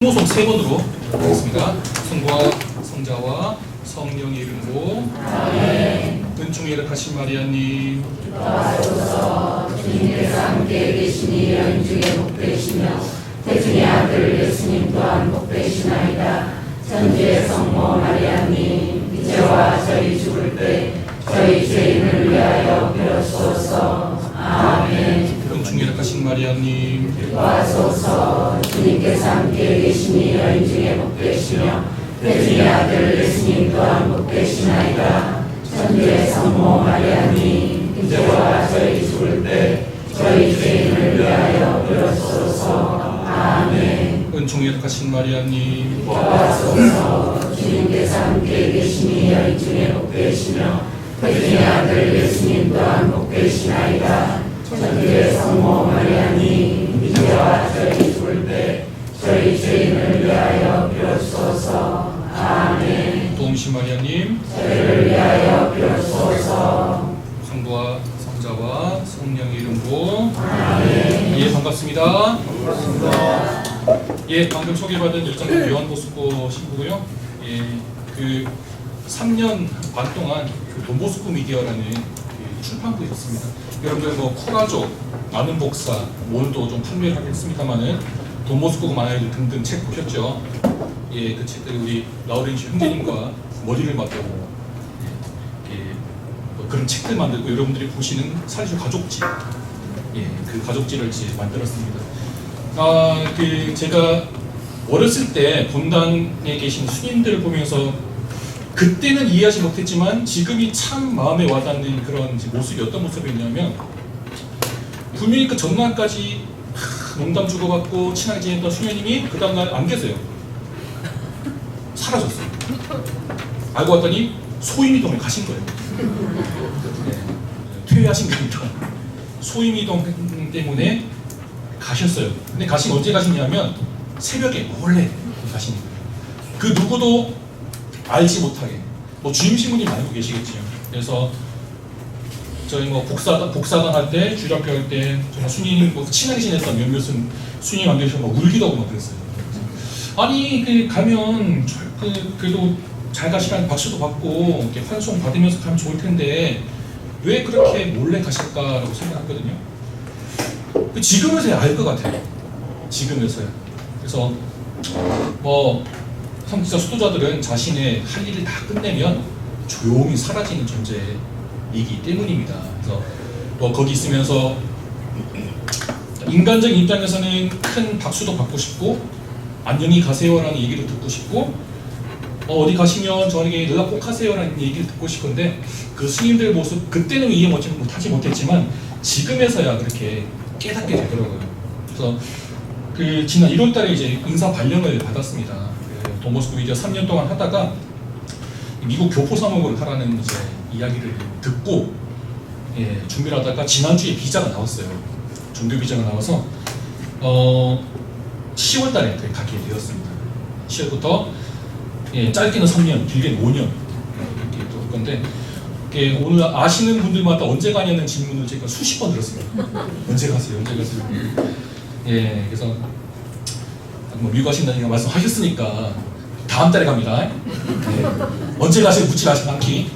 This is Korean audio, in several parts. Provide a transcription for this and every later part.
성모송 세 번으로 하겠습니다. 성부와 성자와 성령의 이름으로 은총이 이룩하신 마리아님, 기도하소서. 주님께서 함께 계시니 여인 중에 복되시며 태중의 아들 예수님 또한 복되시나이다. 천주의 성모 마리아님, 이제와 저희 죽을 때 저희 죄인을 위하여 빌어주소서. 아멘. 은총이 이룩하신 마리아님, 기도하소서. 주님께서 함께 계시니 여인 중에 복되시며 태중의 아들 예수님 또한 복되시나이다. 천주의 성모 마리아님, 이제와 저희 죽을 때 저희 죄인을 위하여 빌어주소서. 아멘. 은총이 이룩하신 마리아님, 기도하소서. 주님께서 함께 계시니 여인 중에 복되시며 태중의 아들 예수님 또한 복되시나이다. 천주의 성모 마리아님, 이제와 저희 죽을 때 저희 죄인을 위하여 빌어주소서. 아멘. 도움신 마리아님, 저희를 위하여 빌어주소서. 성부와 성자와 성령의 이름으로 아멘. 예, 반갑습니다. 예, 방금 소개받은 일장군 요한보스코 신부고요. 예, 그 3년 반 동안 그 돈보스코 미디어라는 그 출판부였습니다. 여러분들 뭐 코라조, 나는 복사, 뭘도 좀 판매를 하겠습니다만은 돈보스코 만화일 등등 책 보셨죠? 예, 그 책들 우리 라우렌시 형제님과 머리를 맞대고 예, 뭐 그런 책들 만들고 여러분들이 보시는 사실 가족지, 예, 그 가족지를 이제 만들었습니다. 그 제가 어렸을 때 본당에 계신 스님들을 보면서 그때는 이해하지 못했지만 지금이 참 마음에 와닿는 그런 모습이 어떤 모습이었냐면, 분명히 그 전날까지 농담 주고받고 친하게 지냈던 수녀님이 그 다음날 안 계세요. 사라졌어요. 알고 봤더니 소임이동에 가신 거예요. 네, 퇴회하신 겁니다. 소임이동 때문에 가셨어요. 근데 언제 가시냐면 새벽에 몰래 가신 거예요. 그 누구도 알지 못하게. 뭐 주임 신부님 알고 계시겠지요. 그래서 저희 뭐 복사단 할 때, 주력교 할 때 정말 수님 뭐 친하게 지냈던 몇몇은 수님 안 계셔서 막 울기도 하고 막 그랬어요. 아니 그 가면 그래도 잘 가시라는 박수도 받고 이렇게 환송 받으면서 가면 좋을 텐데 왜 그렇게 몰래 가실까라고 생각했거든요. 지금에서야 알 것 같아요. 지금에서야. 그래서 뭐 성직자 수도자들은 자신의 할 일을 다 끝내면 조용히 사라지는 존재이기 때문입니다. 그래서 또 거기 있으면서 인간적인 입장에서는 큰 박수도 받고 싶고 안녕히 가세요라는 얘기를 듣고 싶고 어디 가시면 저에게 연락 꼭 하세요라는 얘기를 듣고 싶은데 그 스님들 모습 그때는 이해 못하지 못했지만 지금에서야 그렇게 깨닫게 되더라고요. 그래서 그 지난 1월달에 이제 인사 발령을 받았습니다. 그 돈보스코 미디어 3년 동안 하다가 미국 교포 사목을 하라는 이제 이야기를 듣고 예, 준비를 하다가 지난주에 비자가 나왔어요. 종교 비자가 나와서 10월달에 가게 되었습니다. 10월부터 예, 짧게는 3년, 길게는 5년 이렇게 될 건데 오늘 아시는 분들마다 언제 가냐는 질문을 제가 수십 번 들었습니다. 언제 가세요? 언제 가세요? 예, 그래서 뭐 미국 가신다니까 말씀하셨으니까 다음 달에 갑니다. 예, 언제 가세요? 묻지 않기.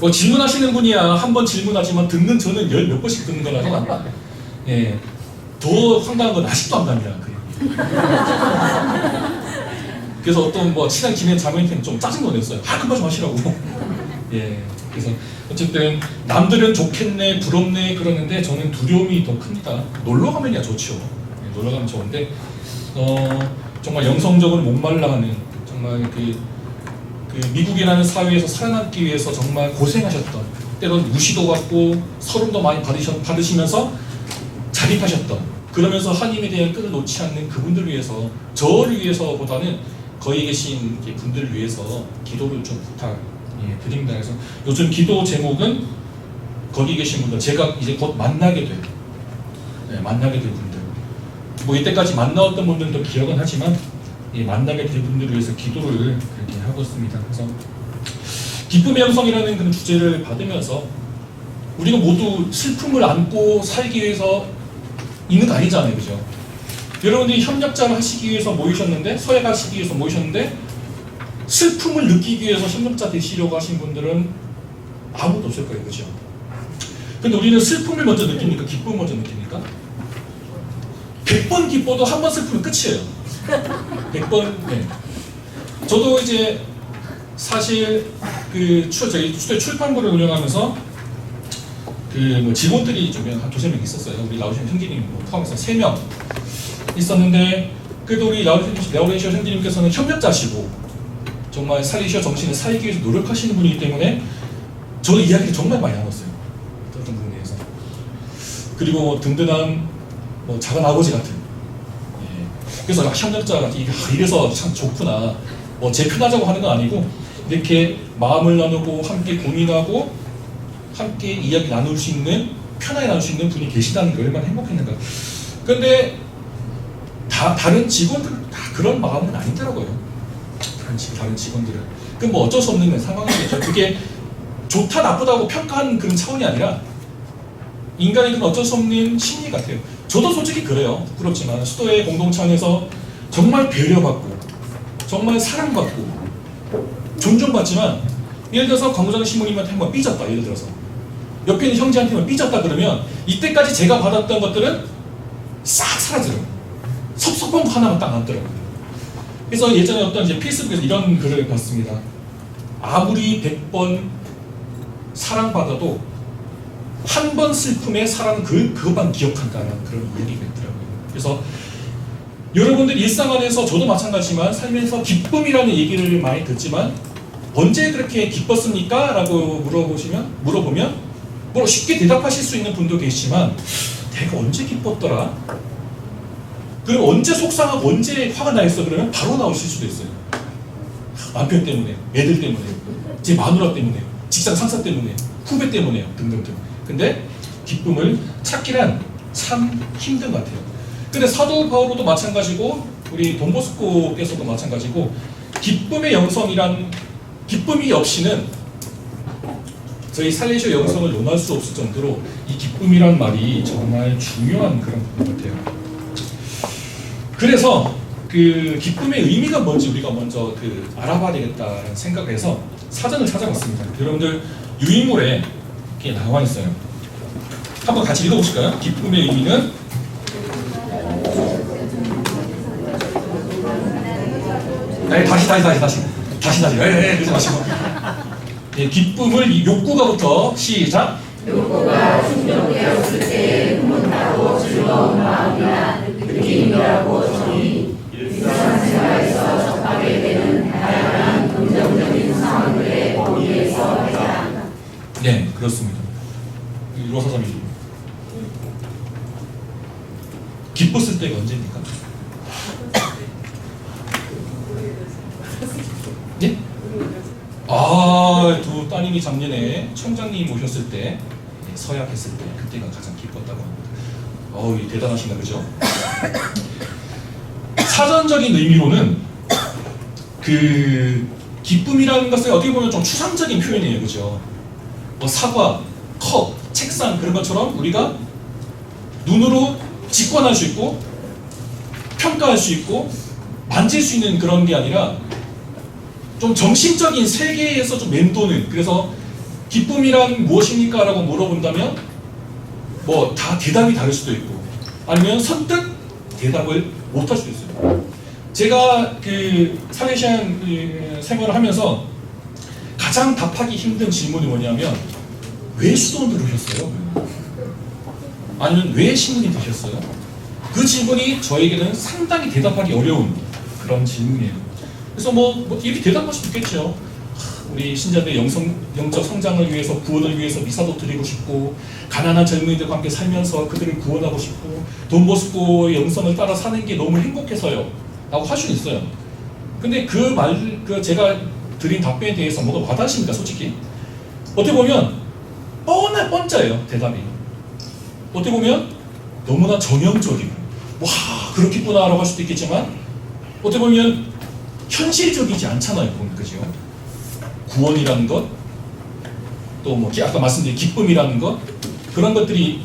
뭐 질문하시는 분이야 한 번 질문하지만 듣는 저는 몇 번씩 듣는 거라서 예, 더 황당한 건 아직도 안 갑니다. 그래서 어떤 뭐 친하게 지낸 자매한테는 좀 짜증도 냈어요. 그만 좀 하시라고. 예, 그래서 어쨌든 남들은 좋겠네, 부럽네 그러는데 저는 두려움이 더 큽니다. 놀러 가면야 좋죠. 예, 놀러 가면 좋은데 정말 영성적으로 목말라하는 정말 그 미국이라는 사회에서 살아남기 위해서 정말 고생하셨던, 때론 무시도 받고 서름도 많이 받으시면서 자립하셨던, 그러면서 하나님에 대한 끈을 놓지 않는 그분들을 위해서, 저를 위해서보다는 거기 계신 분들을 위해서 기도를 좀 드립니다. 그래서 요즘 기도 제목은 거기 계신 분들, 제가 이제 곧 만나게 될 분들, 뭐 이때까지 만나왔던 분들도 기억은 하지만 만나게 될 분들을 위해서 기도를 그렇게 하고 있습니다. 그래서 기쁨의 영성이라는 그런 주제를 받으면서 우리가 모두 슬픔을 안고 살기 위해서 있는 거 아니잖아요, 그죠? 여러분들이 협력자를 하시기 위해서 모이셨는데, 서약하시기 위해서 모이셨는데, 슬픔을 느끼기 위해서 협력자 되시려고 하신 분들은 아무도 없을 거예요. 그죠? 근데 우리는 슬픔을 먼저 느낍니까? 기쁨을 먼저 느낍니까? 100번 기뻐도 한 번 슬프면 끝이에요. 100번, 네. 저도 이제 사실 저희 출판부를 운영하면서 직원들이 좀 한 두세 명 있었어요. 우리 라우렌시오 형제님 포함해서 3명 있었는데, 그래도 우리 라우렌시오 형제님께서는 협력자시고 정말 살리시오 정신을 살기 위해서 노력하시는 분이기 때문에 저도 이야기를 정말 많이 나눴어요. 어떤 부분에 대해서. 그리고 든든한 작은 아버지 같은. 예. 그래서 협력자가 이래서 참 좋구나. 제 편하자고 하는 건 아니고 이렇게 마음을 나누고 함께 고민하고 함께 이야기 나눌 수 있는, 편하게 나눌 수 있는 분이 계시다는 게 얼마나 행복했는가. 그런데 다른 직원들은 다 그런 마음은 아니더라고요. 다른 직원들은. 그건 어쩔 수 없는 상황이겠죠. 그게 좋다 나쁘다고 평가하는 그런 차원이 아니라 인간의 그런 어쩔 수 없는 심리 같아요. 저도 솔직히 그래요. 부끄럽지만 수도의 공동체 안에서 정말 배려받고 정말 사랑받고 존중받지만, 예를 들어서 광고장 신부님한테 한번 삐졌다, 예를 들어서 옆에 있는 형제한테만 삐졌다 그러면 이때까지 제가 받았던 것들은 싹 사라져요. 섭섭한 거 하나만 딱 남더라고요. 그래서 예전에 어떤 이제 페이스북에서 이런 글을 봤습니다. 아무리 100번 사랑받아도 한 번 슬픔에 사랑은 그것만 기억한다는 그런 이야기가 있더라고요. 그래서 여러분들 일상 안에서 저도 마찬가지지만 살면서 기쁨이라는 얘기를 많이 듣지만 언제 그렇게 기뻤습니까? 라고 물어보면 쉽게 대답하실 수 있는 분도 계시지만 내가 언제 기뻤더라? 그리고 언제 속상하고 언제 화가 나 있어? 그러면 바로 나오실 수도 있어요. 남편 때문에, 애들 때문에, 제 마누라 때문에, 직장 상사 때문에, 후배 때문에요, 등등등. 근데 기쁨을 찾기란 참 힘든 것 같아요. 근데 사도 바울도 마찬가지고 우리 돈보스코께서도 마찬가지고 기쁨의 기쁨이 없이는 저희 살리시오 영성을 논할 수 없을 정도로 이 기쁨이란 말이 정말 중요한 그런 부분 같아요. 그래서 그 기쁨의 의미가 뭔지 우리가 먼저 알아봐야 되겠다는 생각을 해서 사전을 찾아봤습니다. 여러분들 유인물에 이렇게 나와 있어요. 한번 같이 읽어보실까요? 기쁨의 의미는 다시 그러지 마시고. 네, 기쁨을 욕구가부터 시작. 욕구가 충족되었을 때 흐뭇하고 즐거운 마음이나 느낌이라고 정의, 일상생활에서 접하게 되는 다양한 긍정적인 상황들에 의해서 해야. 네, 그렇습니다. 로사사님, 기뻤을 때가 언제입니까? 예? 두 따님이 작년에 청장님 오셨을 때, 서약했을 때, 그때가 가장 기뻤다고 합니다. 대단하신다, 그죠? 사전적인 의미로는 기쁨이라는 것을 어떻게 보면 좀 추상적인 표현이에요, 그죠? 사과, 컵, 책상 그런 것처럼 우리가 눈으로 직관할 수 있고 평가할 수 있고 만질 수 있는 그런 게 아니라 좀 정신적인 세계에서 좀 맴도는, 그래서 기쁨이란 무엇입니까? 라고 물어본다면 다 대답이 다를 수도 있고 아니면 선뜻 대답을 못 할 수도 있어요. 제가 살레시안 생활을 하면서 가장 답하기 힘든 질문이 뭐냐면 왜 수도원으로 오셨어요? 아니면 왜 신문이 되셨어요? 그 질문이 저에게는 상당히 대답하기 어려운 그런 질문이에요. 그래서 이렇게 대답할 수도 있겠죠. 우리 신자들의 영적 성장을 위해서, 구원을 위해서 미사도 드리고 싶고, 가난한 젊은이들과 함께 살면서 그들을 구원하고 싶고, 돈보스코의 영성을 따라 사는 게 너무 행복해서요 라고 할 수는 있어요. 근데 제가 드린 답변에 대해서 뭐가 와닿으십니까? 솔직히 어떻게 보면 뻔짜예요, 대답이. 어떻게 보면 너무나 전형적이고 그렇겠구나 라고 할 수도 있겠지만 어떻게 보면 현실적이지 않잖아요, 그죠? 구원이라는 것, 또 아까 말씀드린 기쁨이라는 것, 그런 것들이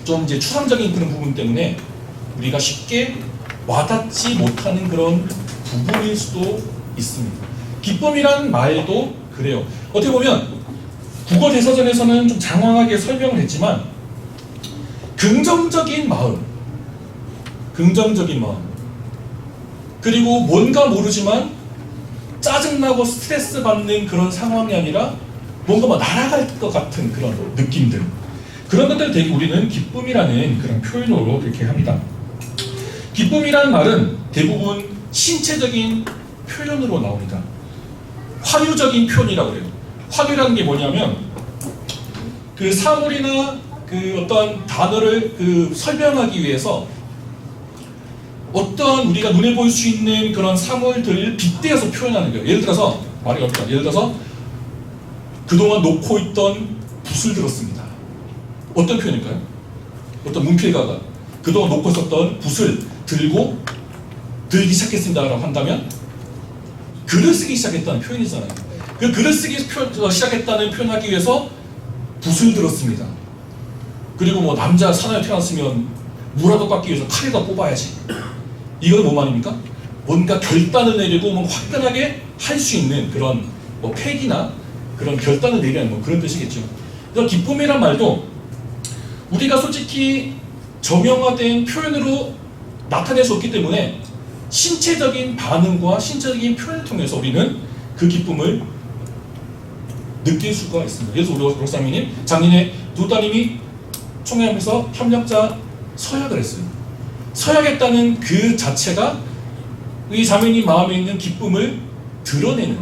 좀 이제 추상적인 그런 부분 때문에 우리가 쉽게 와닿지 못하는 그런 부분일 수도 있습니다. 기쁨이란 말도 그래요. 어떻게 보면 국어 대사전에서는 좀 장황하게 설명을 했지만 긍정적인 마음, 그리고 뭔가 모르지만 짜증나고 스트레스 받는 그런 상황이 아니라 뭔가 막 날아갈 것 같은 그런 느낌들, 그런 것들 되게 우리는 기쁨이라는 그런 표현으로 이렇게 합니다. 기쁨이라는 말은 대부분 신체적인 표현으로 나옵니다. 화유적인 표현이라고 그래요. 화유라는 게 뭐냐면 그 사물이나 그 어떤 단어를 설명하기 위해서 어떠한 우리가 눈에 보일 수 있는 그런 사물들을 빗대어서 표현하는 거예요. 예를 들어서 말이 어렵다. 예를 들어서 그동안 놓고 있던 붓을 들었습니다. 어떤 표현일까요? 어떤 문필가가 그동안 놓고 있었던 붓을 들기 시작했습니다라고 한다면 글을 쓰기 시작했다는 표현이잖아요. 그 글을 쓰기 시작했다는 표현하기 위해서 붓을 들었습니다. 그리고 뭐 남자 사나이 태어났으면 무라도 깎기 위해서 칼이라도 뽑아야지. 이건 뭐 말입니까? 뭔가 결단을 내리고 뭐 화끈하게 할 수 있는 그런 뭐 팩이나 그런 결단을 내리는 뭐 그런 뜻이겠죠. 그래서 기쁨이란 말도 우리가 솔직히 정형화된 표현으로 나타낼 수 없기 때문에 신체적인 반응과 신체적인 표현을 통해서 우리는 그 기쁨을 느낄 수가 있습니다. 그래서 우리 목사님이 작년에 두 따님이 총회하면서 협력자 서약을 했어요. 서약했다는 그 자체가 이 자매님 마음에 있는 기쁨을 드러내는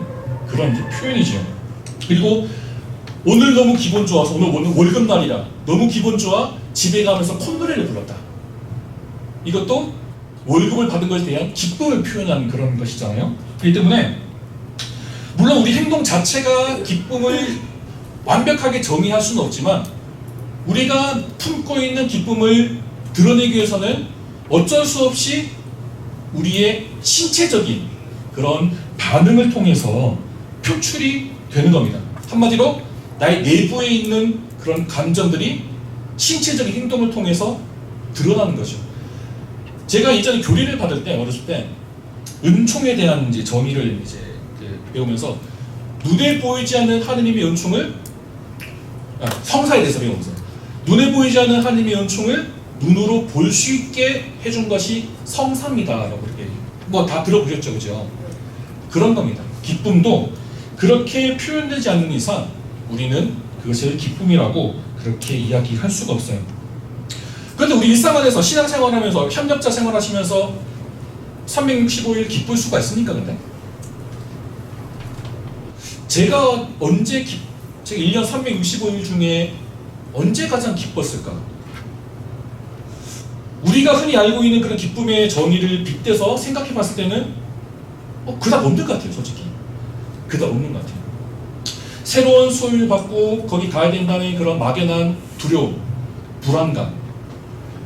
그런 표현이죠. 그리고 오늘 너무 기분 좋아서 오늘 월급날이라 너무 기분 좋아 집에 가면서 콧노래를 불렀다. 이것도 월급을 받은 것에 대한 기쁨을 표현하는 그런 것이잖아요. 그렇기 때문에 물론 우리 행동 자체가 기쁨을 완벽하게 정의할 수는 없지만 우리가 품고 있는 기쁨을 드러내기 위해서는 어쩔 수 없이 우리의 신체적인 그런 반응을 통해서 표출이 되는 겁니다. 한마디로 나의 내부에 있는 그런 감정들이 신체적인 행동을 통해서 드러나는 거죠. 제가 예전에 교리를 받을 때 어렸을 때 은총에 대한 이제 정의를 이제 배우면서 눈에 보이지 않는 하느님의 은총을 성사에 대해서 배우면서 눈에 보이지 않는 하느님의 은총을 눈으로 볼 수 있게 해준 것이 성사입니다라고 그렇게 뭐 다 들어보셨죠, 그죠? 그런 겁니다. 기쁨도 그렇게 표현되지 않는 이상 우리는 그것을 기쁨이라고 그렇게 이야기할 수가 없어요. 그런데 우리 일상 안에서 신앙생활하면서 협력자 생활하시면서 365일 기쁠 수가 있습니까, 근데? 제가 1년 365일 중에 언제 가장 기뻤을까? 우리가 흔히 알고 있는 그런 기쁨의 정의를 빗대서 생각해 봤을 때는 그닥 없는 것 같아요, 솔직히. 그닥 없는 것 같아요. 새로운 소유를 받고 거기 가야 된다는 그런 막연한 두려움, 불안감.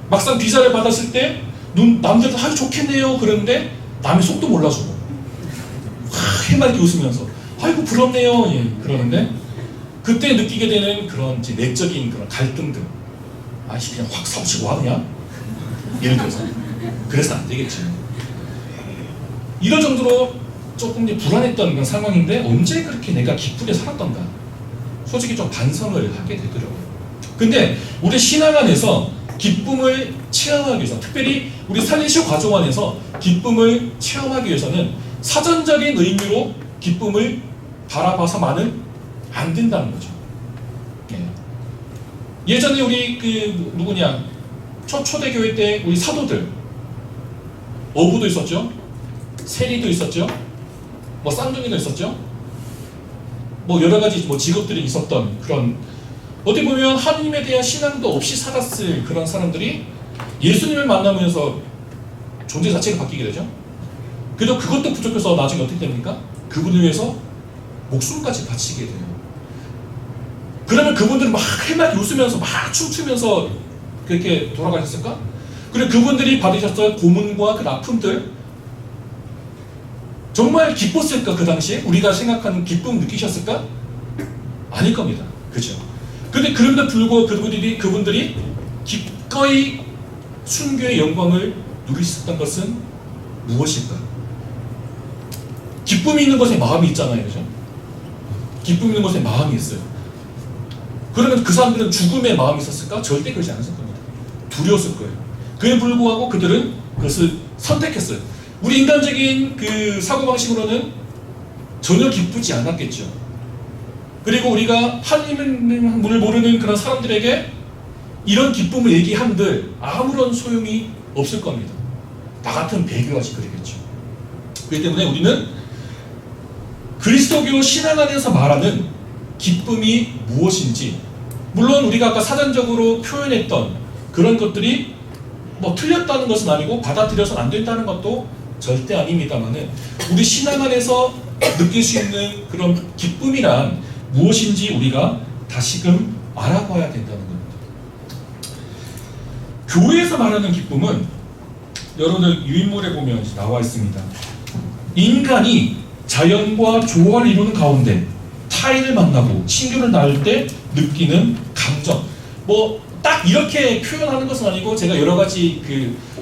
막상 비자를 받았을 때 남들도 아유 좋겠네요 그러는데 남의 속도 몰라주고 해맑게 웃으면서 아이고 부럽네요 그러는데 그때 느끼게 되는 그런 이제 내적인 그런 갈등들. 아이씨 그냥 확 사무치고 와 그냥 예를 들어서 그래서 안 되겠지. 이런 정도로 조금 이제 불안했던 그런 상황인데 언제 그렇게 내가 기쁘게 살았던가 솔직히 좀 반성을 하게 되더라고요. 근데 우리 신앙 안에서 기쁨을 체험하기 위해서 특별히 우리 살리시오 가정 안에서 기쁨을 체험하기 위해서는 사전적인 의미로 기쁨을 바라봐서만은 안 된다는 거죠. 예전에 우리 누구냐 초대교회 때 우리 사도들 어부도 있었죠, 세리도 있었죠, 뭐 쌍둥이도 있었죠, 뭐 여러 가지 뭐 직업들이 있었던 그런 어떻게 보면 하느님에 대한 신앙도 없이 살았을 그런 사람들이 예수님을 만나면서 존재 자체가 바뀌게 되죠. 그래도 그것도 부족해서 나중에 어떻게 됩니까? 그분을 위해서 목숨까지 바치게 돼요. 그러면 그분들은 막 해맑게 웃으면서 막 춤추면서 그렇게 돌아가셨을까? 그리고 그분들이 받으셨던 고문과 그 아픔들 정말 기뻤을까? 그 당시에 우리가 생각하는 기쁨 느끼셨을까? 아닐 겁니다. 그죠? 근데 그런데 불구하고 그분들이 기꺼이 순교의 영광을 누리셨던 것은 무엇일까? 기쁨이 있는 것에 마음이 있잖아요, 그죠? 기쁨이 있는 것에 마음이 있어요. 그러면 그 사람들은 죽음에 마음이 있었을까? 절대 그러지 않았을 겁니다. 두려웠을 거예요. 그에 불구하고 그들은 그것을 선택했어요. 우리 인간적인 그 사고방식으로는 전혀 기쁘지 않았겠죠. 그리고 우리가 하나님을 모르는 그런 사람들에게 이런 기쁨을 얘기한들 아무런 소용이 없을 겁니다. 나 같은 배교같이 그러겠죠. 그렇기 때문에 우리는 그리스도교 신앙 안에서 말하는 기쁨이 무엇인지, 물론 우리가 아까 사전적으로 표현했던 그런 것들이 뭐 틀렸다는 것은 아니고 받아들여서는 안 된다는 것도 절대 아닙니다만은, 우리 신앙 안에서 느낄 수 있는 그런 기쁨이란 무엇인지 우리가 다시금 알아봐야 된다는 겁니다. 교회에서 말하는 기쁨은 여러분들 유인물에 보면 나와 있습니다. 인간이 자연과 조화를 이루는 가운데 타인을 만나고 친교를 나눌 때 느끼는 감정. 뭐 딱 이렇게 표현하는 것은 아니고 제가 여러 가지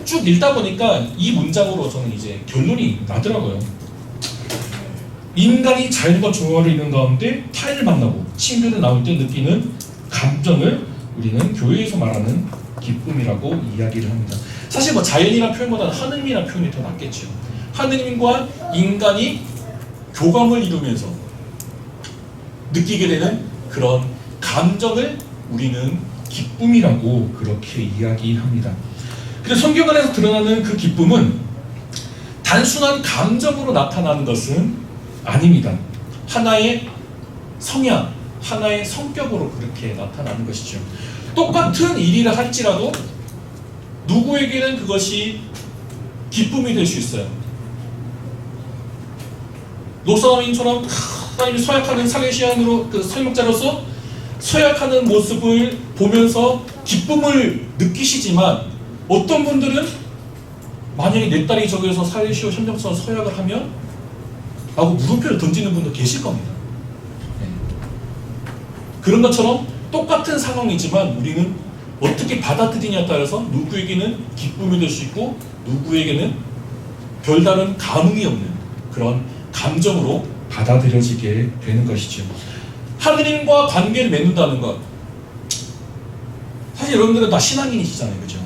쭉 읽다 보니까 이 문장으로 저는 이제 결론이 나더라고요. 인간이 자연과 조화를 이루는 가운데 타인을 만나고 친교를 나눌 때 느끼는 감정을 우리는 교회에서 말하는 기쁨이라고 이야기를 합니다. 사실 뭐 자연이라는 표현보다는 하느님이라는 표현이 더 낫겠죠. 하느님과 인간이 교감을 이루면서 느끼게 되는 그런 감정을 우리는 기쁨이라고 그렇게 이야기합니다. 그래서 성경 안에서 드러나는 그 기쁨은 단순한 감정으로 나타나는 것은 아닙니다. 하나의 성향, 하나의 성격으로 그렇게 나타나는 것이죠. 똑같은 일이라 할지라도 누구에게는 그것이 기쁨이 될 수 있어요. 노사람인처럼 하나님이 서약하는 살레시안으로 설명자로서 서약하는 모습을 보면서 기쁨을 느끼시지만, 어떤 분들은 만약에 내 딸이 저기서 살레시오 협력서 서약을 하면 라고 물음표를 던지는 분도 계실 겁니다. 네. 그런 것처럼 똑같은 상황이지만 우리는 어떻게 받아들이냐에 따라서 누구에게는 기쁨이 될 수 있고 누구에게는 별다른 감흥이 없는 그런 감정으로 받아들여지게 되는 것이죠. 하느님과 관계를 맺는다는 것, 사실 여러분들은 다 신앙인이시잖아요, 그죠?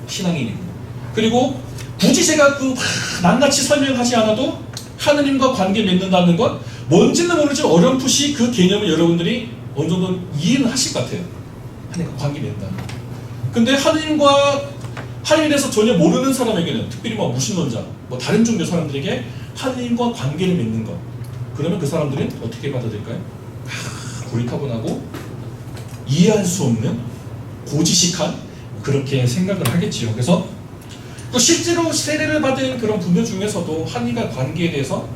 신앙인이고, 그리고 굳이 제가 낱낱이 설명하지 않아도 하느님과 관계 맺는다는 것, 뭔지는 모르지만 어렴풋이 그 개념을 여러분들이 어느 정도 이해는 하실 것 같아요. 하느님과 관계 맺는다는 것. 근데 하느님에 대해서 전혀 모르는 사람에게는, 특별히 뭐 무신론자, 뭐 다른 종교 사람들에게 하느님과 관계를 맺는 것, 그러면 그 사람들은 어떻게 받아들일까요? 고리타분하고 이해할 수 없는 고지식한, 그렇게 생각을 하겠지요. 그래서 또 실제로 세례를 받은 그런 분들 중에서도 하느님과 관계에 대해서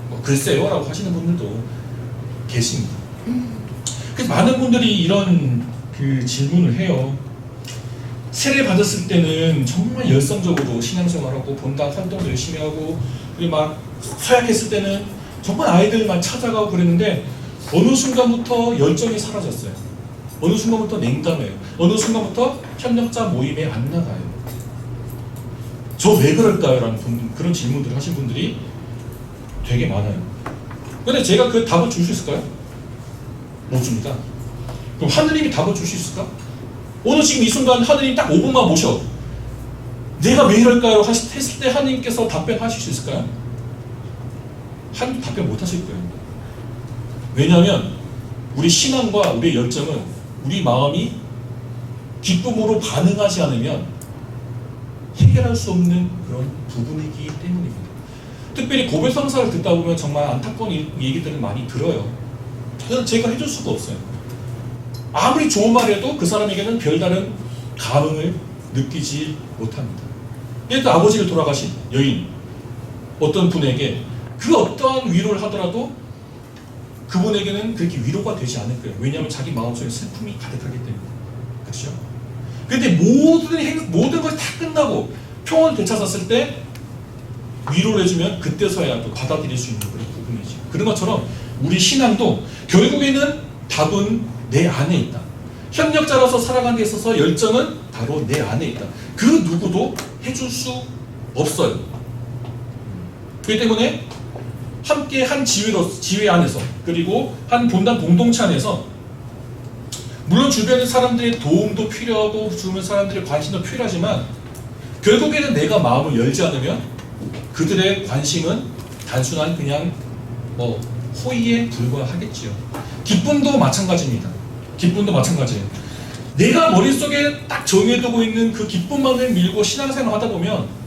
뭐 글쎄요 라고 하시는 분들도 계십니다. 그래서 많은 분들이 이런 질문을 해요. 세례 받았을 때는 정말 열성적으로 신앙생활하고 본당 활동도 열심히 하고, 그리고 막 서약했을 때는 정말 아이들만 찾아가고 그랬는데 어느 순간부터 열정이 사라졌어요. 어느 순간부터 냉담해요. 어느 순간부터 협력자 모임에 안 나가요. 저 왜 그럴까요? 라는 그런 질문들을 하신 분들이 되게 많아요. 근데 제가 그 답을 줄 수 있을까요? 못 줍니다. 그럼 하느님이 답을 줄 수 있을까? 오늘 지금 이 순간 하느님 딱 5분만 모셔. 내가 왜 이럴까요? 했을 때 하느님께서 답변하실 수 있을까요? 하느님 답변 못 하실 거예요. 왜냐하면 우리 신앙과 우리의 열정은 우리 마음이 기쁨으로 반응하지 않으면 해결할 수 없는 그런 부분이기 때문입니다. 특별히 고백 성사를 듣다 보면 정말 안타까운 얘기들을 많이 들어요. 제가 해줄 수가 없어요. 아무리 좋은 말해도 그 사람에게는 별다른 감흥을 느끼지 못합니다. 일단 아버지를 돌아가신 여인, 어떤 분에게 그 어떠한 위로를 하더라도 그분에게는 그렇게 위로가 되지 않을 거예요. 왜냐하면 자기 마음속에 슬픔이 가득하기 때문에. 그렇죠? 그런데 모든 것이 다 끝나고 평온을 되찾았을 때 위로를 해주면 그때서야 또 받아들일 수 있는 그런 부분이죠. 그런 것처럼 우리 신앙도 결국에는 답은 내 안에 있다. 협력자로서 살아가는 데 있어서 열정은 바로 내 안에 있다. 그 누구도 해줄 수 없어요. 그렇기 때문에 함께 한 지회 안에서 그리고 한 본당 공동체 안에서 물론 주변의 사람들의 도움도 필요하고 주변 사람들의 관심도 필요하지만 결국에는 내가 마음을 열지 않으면 그들의 관심은 단순한 그냥 뭐 호의에 불과하겠지요. 기쁨도 마찬가지입니다. 기쁨도 마찬가지예요. 내가 머릿속에 딱 정해두고 있는 그 기쁨만을 밀고 신앙생활을 하다 보면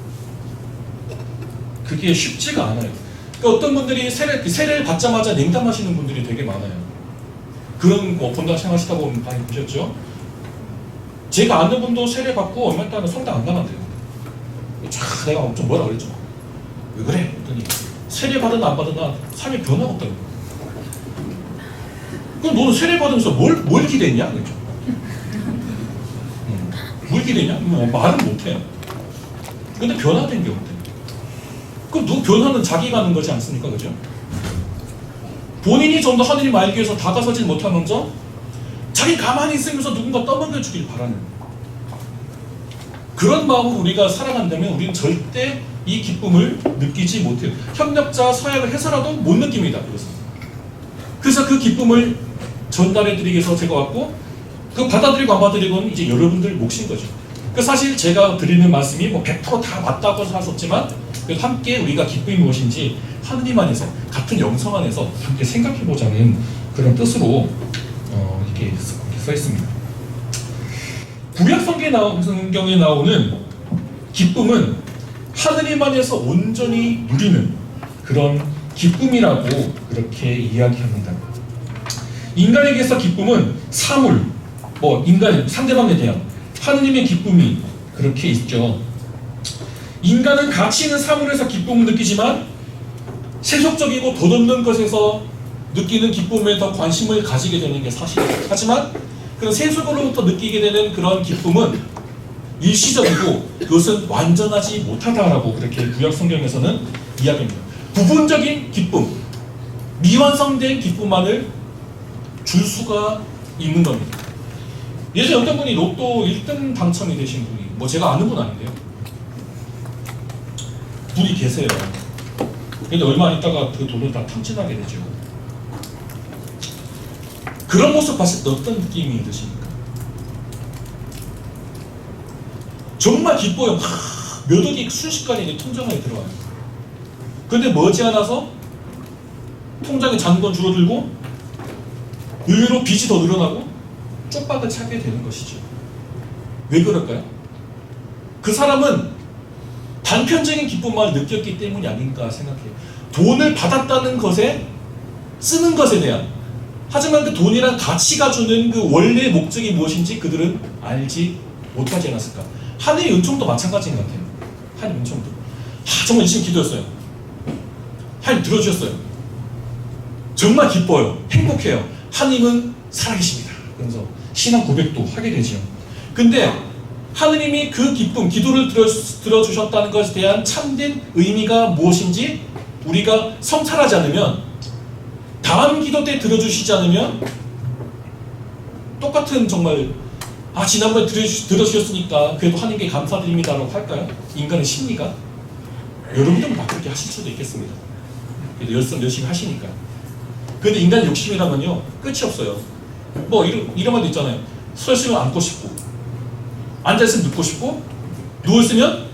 그게 쉽지가 않아요. 그러니까 어떤 분들이 세례를 받자마자 냉담하시는 분들이 되게 많아요. 그런 거 본당 생활하시다 보면 많이 보셨죠? 제가 아는 분도 세례 받고 얼마 있다가 성당 안 나간대요. 쫙 내가 좀 뭐라 그랬죠? 왜 그래? 그랬더니 세례 받으나 안 받으나 삶에 변화가 없다고. 그럼 너는 세례 받으면서 뭘 기대했냐? 그랬죠. 뭘 기대했냐? 뭐 말은 못해요. 근데 변화된 게 없대. 그럼 누구 변화는 자기가 하는 거지 않습니까? 그죠? 본인이 좀 더 하느님 알기 위해서 다가서지 못하면서 자기 가만히 있으면서 누군가 떠먹여 주길 바라는 그런 마음으로 우리가 살아간다면 우리는 절대 이 기쁨을 느끼지 못해요. 협력자 서약을 해서라도 못 느낍니다. 그래서 그 기쁨을 전달해 드리기 위해서 제가 왔고 그 받아들이고 안 받아들이고는 이제 여러분들 몫인 거죠. 사실 제가 드리는 말씀이 뭐 100%다 맞다고 할 수 없지만 그래도 함께 우리가 기쁨이 무엇인지 하느님 안에서 같은 영성 안에서 함께 생각해보자는 그런 뜻으로 이렇게 써 있습니다. 구약 성경에 나오는 기쁨은 하느님 안에서 온전히 누리는 그런 기쁨이라고 그렇게 이야기합니다. 인간에게서 기쁨은 사물, 인간 상대방에 대한 하느님의 기쁨이 그렇게 있죠. 인간은 가치 있는 사물에서 기쁨을 느끼지만 세속적이고 덧없는 것에서 느끼는 기쁨에 더 관심을 가지게 되는 게 사실이에요. 하지만 그런 세속으로부터 느끼게 되는 그런 기쁨은 일시적이고 그것은 완전하지 못하다라고 그렇게 구약 성경에서는 이야기합니다. 부분적인 기쁨, 미완성된 기쁨만을 줄 수가 있는 겁니다. 예전에 어떤 분이 로또 1등 당첨이 되신 분이 제가 아는 분 아닌데요. 분이 계세요. 근데 얼마 있다가 그 돈을 다 탕진하게 되죠. 그런 모습 봤을 때 어떤 느낌이 드십니까? 정말 기뻐요. 몇 억이 순식간에 통장에 들어와요. 근데 머지않아서 통장의 잔돈 줄어들고 의외로 빚이 더 늘어나고 쪽박을 차게 되는 것이죠. 왜 그럴까요? 그 사람은 단편적인 기쁨만 느꼈기 때문이 아닌가 생각해요. 돈을 받았다는 것에 쓰는 것에 대한 하지만 그 돈이란 가치가 주는 그 원래의 목적이 무엇인지 그들은 알지 못하지 않았을까. 하늘의 은총도 마찬가지인 것 같아요. 하늘의 은총도 정말 열심히 기도했어요. 하나님 들어주셨어요. 정말 기뻐요. 행복해요. 하나님은 살아계십니다. 그래서 신앙 고백도 하게 되죠. 근데 하느님이 그 기쁨, 기도를 들어주셨다는 것에 대한 참된 의미가 무엇인지 우리가 성찰하지 않으면 다음 기도 때 들어주시지 않으면 똑같은 정말 지난번에 들어주셨으니까 그래도 하나님께 감사드립니다라고 할까요? 인간의 심리가? 여러분들은 막 그렇게 하실 수도 있겠습니다. 그래도 열심히 하시니까. 근데 인간의 욕심이라면요 끝이 없어요. 이런 말도 있잖아요. 서 있으면 앉고 싶고 앉아있으면 눕고 싶고 누워있으면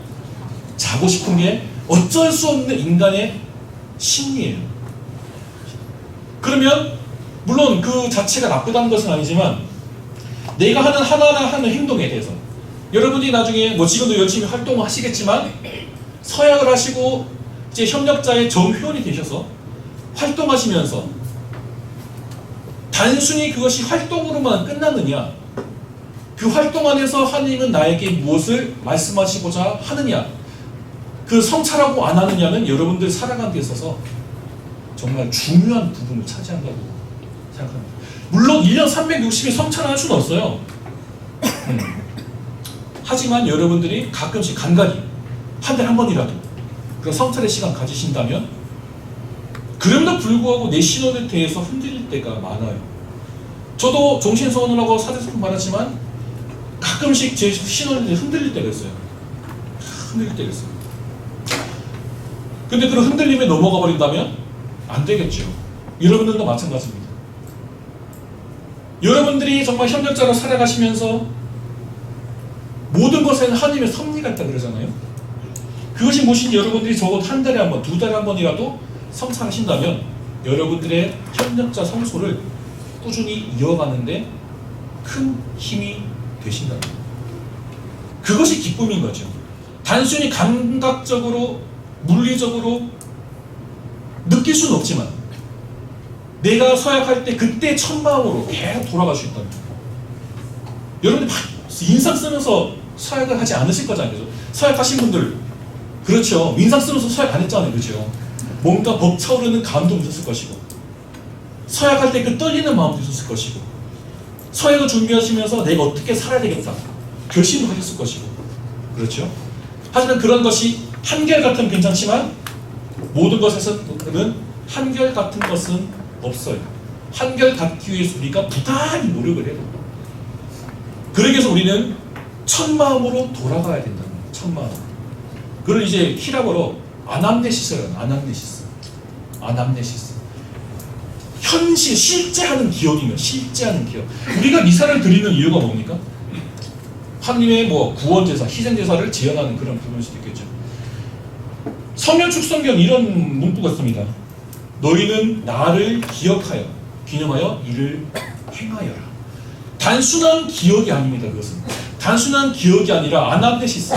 자고 싶은 게 어쩔 수 없는 인간의 심리예요. 그러면 물론 그 자체가 나쁘다는 것은 아니지만 내가 하는 하나하나 하는 행동에 대해서 여러분이 나중에 지금도 열심히 활동을 하시겠지만 서약을 하시고 이제 협력자의 정회원이 되셔서 활동하시면서 단순히 그것이 활동으로만 끝나느냐, 그 활동 안에서 하나님은 나에게 무엇을 말씀하시고자 하느냐, 그 성찰하고 안 하느냐는 여러분들 살아가는 데 있어서 정말 중요한 부분을 차지한다고 생각합니다. 물론 1년 360일 성찰을 할 수는 없어요. 하지만 여러분들이 가끔씩 간간히 한 달에 한 번이라도 그런 성찰의 시간 가지신다면 그럼에도 불구하고 내 신원에 대해서 흔들릴 때가 많아요. 저도 종신서원을 하고 사제성품 받았지만 가끔씩 제 신원에 대해서 흔들릴 때가 있어요. 흔들릴 때가 있어요. 근데 그런 흔들림에 넘어가 버린다면 안 되겠죠. 여러분들도 마찬가지입니다. 여러분들이 정말 협력자로 살아가시면서 모든 것에는 하나님의 섭리가 있다 그러잖아요. 그것이 무엇인지 여러분들이 적어도 한 달에 한 번, 두 달에 한 번이라도 성찰하신다면 여러분들의 협력자 성소를 꾸준히 이어가는데 큰 힘이 되신다는 거예요. 그것이 기쁨인 거죠. 단순히 감각적으로, 물리적으로 느낄 수는 없지만 내가 서약할 때 그때 첫 마음으로 계속 돌아갈 수 있다는 거예요. 여러분들 막 인상 쓰면서 서약을 하지 않으실 거잖아요. 그죠? 서약하신 분들, 그렇죠. 인상 쓰면서 서약 안 했잖아요. 그죠? 뭔가 벅차오르는 감동이 있었을 것이고, 서약할 때 그 떨리는 마음도 있었을 것이고, 서약을 준비하시면서 내가 어떻게 살아야 되겠다 결심도 하셨을 것이고, 그렇죠? 하지만 그런 것이 한결같으면 괜찮지만 모든 것에서는 한결같은 것은 없어요. 한결같기 위해서 우리가 부단히 노력을 해야 됩니다. 그러기 위해서 우리는 첫 마음으로 돌아가야 된다는 거예요. 첫 마음. 그걸 이제 히라보로 아남네시스라는 아남네시스. 아남네시스. 현실, 실제 하는 기억이면 실제 하는 기억. 우리가 미사를 드리는 이유가 뭡니까? 하나님의 뭐 구원제사, 희생제사를 재현하는 그런 부분일 수도 있겠죠. 성령 축성경 이런 문구가 있습니다. 너희는 나를 기억하여, 기념하여 이를 행하여라. 단순한 기억이 아닙니다. 그것은 단순한 기억이 아니라 아남네시스.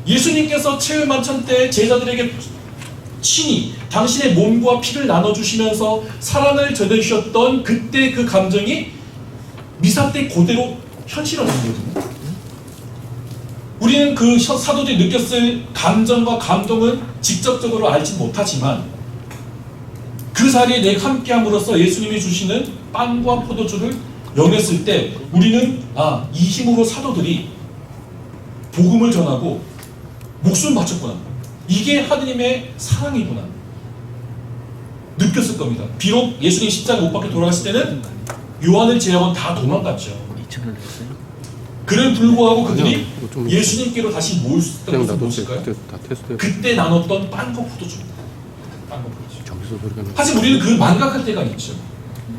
예수님께서 체험만찬 때 제자들에게 친히 당신의 몸과 피를 나눠주시면서 사랑을 전해주셨던 그때 그 감정이 미사 때 그대로 현실화된 거거든요. 우리는 그 사도들이 느꼈을 감정과 감동은 직접적으로 알지 못하지만 그 자리에 내가 함께함으로써 예수님이 주시는 빵과 포도주를 영했을 때 우리는 이 힘으로 사도들이 복음을 전하고 목숨을 바쳤구나. 이게 하느님의 사랑이구나. 느꼈을 겁니다. 비록 예수님 십자가 못 박혀 돌아갔을 때는 요한을 제외하고는 다 도망갔죠. 그를 불구하고 그들이 예수님께로 다시 모일 수 있었던 것은 무엇일까요? 그때 나눴던 빵과 포도주입니다. 빵과 포도주. 하지만 우리는 그 망각할 때가 있죠.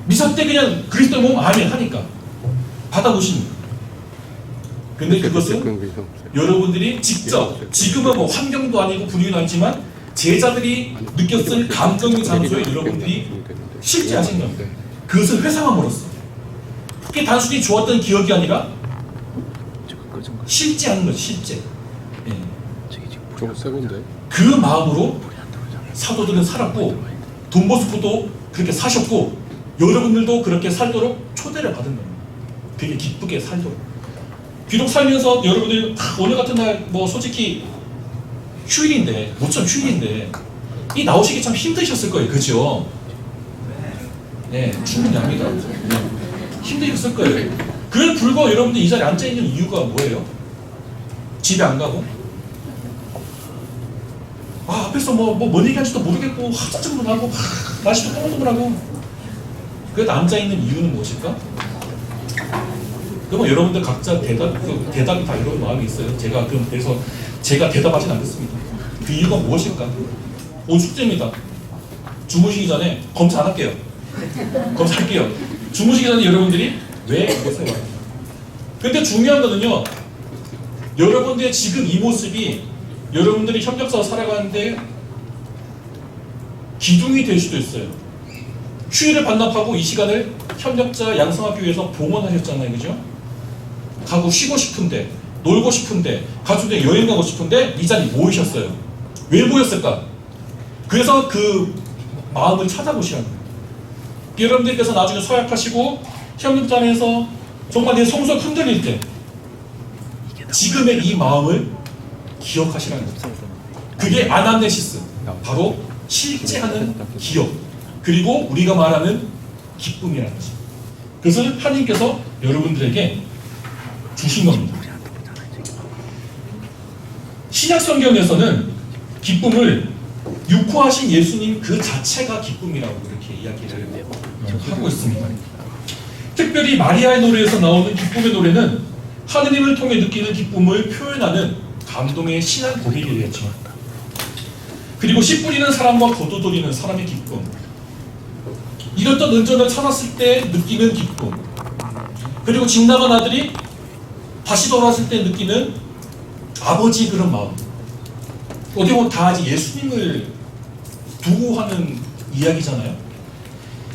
미사 때 그냥 그리스도 몸 아멘 하니까 받아보십니다. 근데 그것은 여러분들이 직접, 지금은 뭐 환경도 아니고 분위기도 아니지만 제자들이 느꼈을 감정의 장소에 여러분들이 실제 하신 겁니다. 그것을 회상함으로써 그게 단순히 좋았던 기억이 아니라 실제 하는 거죠. 실제. 그 마음으로 사도들은 살았고 돈보스코도 그렇게 사셨고 여러분들도 그렇게 살도록 초대를 받은 겁니다. 되게 기쁘게 살도록. 비록 살면서 여러분들 오늘 같은 날 뭐 솔직히 휴일인데 모처럼 휴일인데 이 나오시기 참 힘드셨을 거예요. 그죠? 네, 충분히 압니다. 힘드셨을 거예요. 그걸 불구하고 여러분들 이 자리에 앉아있는 이유가 뭐예요? 집에 안 가고 앞에서 뭔 얘기할지도 모르겠고 짜증도 나고 날씨도 똥똥하고 그래도 앉아있는 이유는 무엇일까? 그러면 여러분들 각자 대답이 다 이런 마음이 있어요. 그래서 제가 대답하진 않겠습니다. 그 이유가 무엇일까? 오늘 숙제입니다. 주무시기 전에 검사 안 할게요. 검사할게요. 주무시기 전에 여러분들이 왜 이곳에 와요? 근데 중요한 거는요. 여러분들의 지금 이 모습이 여러분들이 협력사로 살아가는데 기둥이 될 수도 있어요. 휴일을 반납하고 이 시간을 협력자 양성하기 위해서 봉헌하셨잖아요. 그죠? 가고 쉬고 싶은데, 놀고 싶은데, 가족들 여행 가고 싶은데 이 자리에 모이셨어요. 왜 모였을까? 그래서 그 마음을 찾아보시라는 거예요. 여러분들께서 나중에 서약하시고 협력자에서 정말 내 성소가 흔들릴 때 지금의 이 마음을 기억하시라는 거예요. 그게 아남네시스, 바로 실제 하는 기억, 그리고 우리가 말하는 기쁨이라는 거죠. 그것을 하나님께서 여러분들에게 주신 겁니다. 신약 성경에서는 기쁨을 육화하신 예수님 그 자체가 기쁨이라고 이렇게 이야기를 하고 있습니다. 특별히 마리아의 노래에서 나오는 기쁨의 노래는 하느님을 통해 느끼는 기쁨을 표현하는 감동의 신앙 고백이겠죠. 그리고 씨 뿌리는 사람과 거두돌이는 사람의 기쁨, 잃었던 은전을 찾았을 때 느끼는 기쁨, 그리고 집 나간 아들이 다시 돌아왔을 때 느끼는 아버지 그런 마음, 어떻게 보면 다 이제 예수님을 두고 하는 이야기잖아요.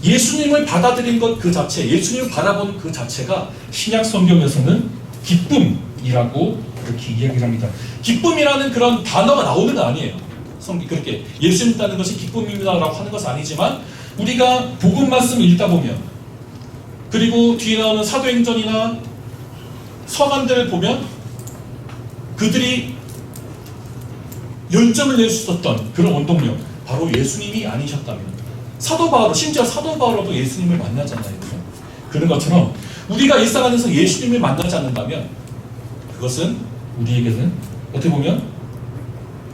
예수님을 받아들인 것 그 자체, 예수님을 바라본 그 자체가 신약 성경에서는 기쁨이라고 그렇게 이야기를 합니다. 기쁨이라는 그런 단어가 나오는 건 아니에요. 그렇게 예수님 따는 것이 기쁨입니다라고 하는 것은 아니지만, 우리가 복음 말씀을 읽다 보면, 그리고 뒤에 나오는 사도행전이나 서간들을 보면 그들이 열정을 낼 수 있었던 그런 원동력, 바로 예수님이 아니셨다면, 사도 바울, 심지어 사도 바울도 예수님을 만나잖아요. 그런 것처럼 우리가 일상 안에서 예수님을 만나지 않는다면 그것은 우리에게는 어떻게 보면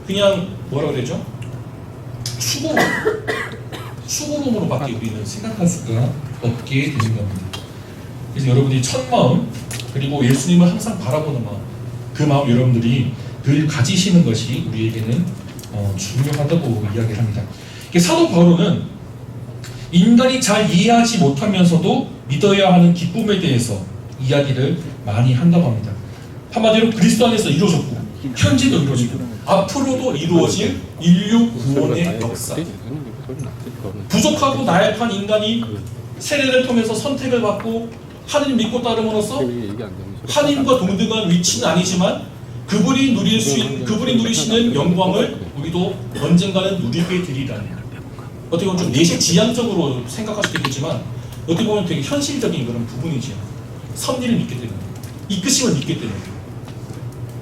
그냥 뭐라고 그러죠? 수고로움으로밖에 우리는 생각할 수가 없게 되는 겁니다. 그래서 여러분이 첫 마음, 그리고 예수님을 항상 바라보는 마음, 그 마음 여러분들이 늘 가지시는 것이 우리에게는 중요하다고 이야기를 합니다. 사도 바울은 인간이 잘 이해하지 못하면서도 믿어야 하는 기쁨에 대해서 이야기를 많이 한다고 합니다. 한마디로 그리스도 안에서 이루어졌고 현재도 이루어지고 앞으로도 이루어질 인류 구원의 역사, 부족하고 나약한 인간이 세례를 통해서 선택을 받고 하나님 믿고 따름으로써 하나님과 동등한 위치는 아니지만 그분이 누리시는 영광을 우리도 언젠가는 누리게 되리라는, 어떻게 보면 좀 내시지향적으로 생각할 수도 있겠지만 어떻게 보면 되게 현실적인 그런 부분이죠. 섭리를 믿게 되는, 이끄심을 믿게 되는,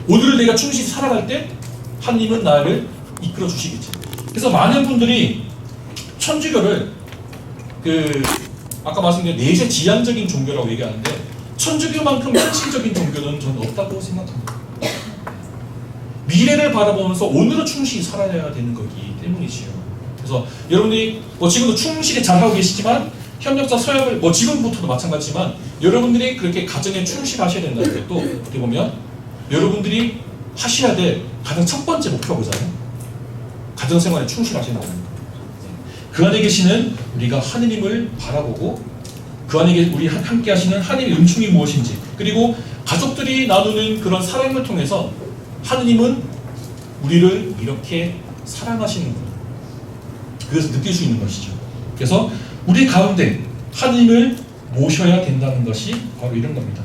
오늘을 내가 충실히 살아갈 때 하나님은 나를 이끌어 주시겠지. 그래서 많은 분들이 천주교를 아까 말씀드린 내세지향적인 종교라고 얘기하는데, 천주교만큼 현실적인 종교는 저는 없다고 생각합니다. 미래를 바라보면서 오늘을 충실히 살아야 되는 거기 때문이지요. 그래서 여러분들이 지금도 충실히 잘하고 계시지만 협력자 서약을 지금부터도 마찬가지지만 여러분들이 그렇게 가정에 충실하셔야 된다는 것도 어떻게 보면 여러분들이 하셔야 될 가장 첫 번째 목표가 뭐잖아요. 가정생활에 충실하셔야 된다는 거예요. 그 안에 계시는 우리가 하느님을 바라보고 그 안에 우리 함께 하시는 하느님의 은총이 무엇인지, 그리고 가족들이 나누는 그런 사랑을 통해서 하느님은 우리를 이렇게 사랑하시는구나, 그것을 느낄 수 있는 것이죠. 그래서 우리 가운데 하느님을 모셔야 된다는 것이 바로 이런 겁니다.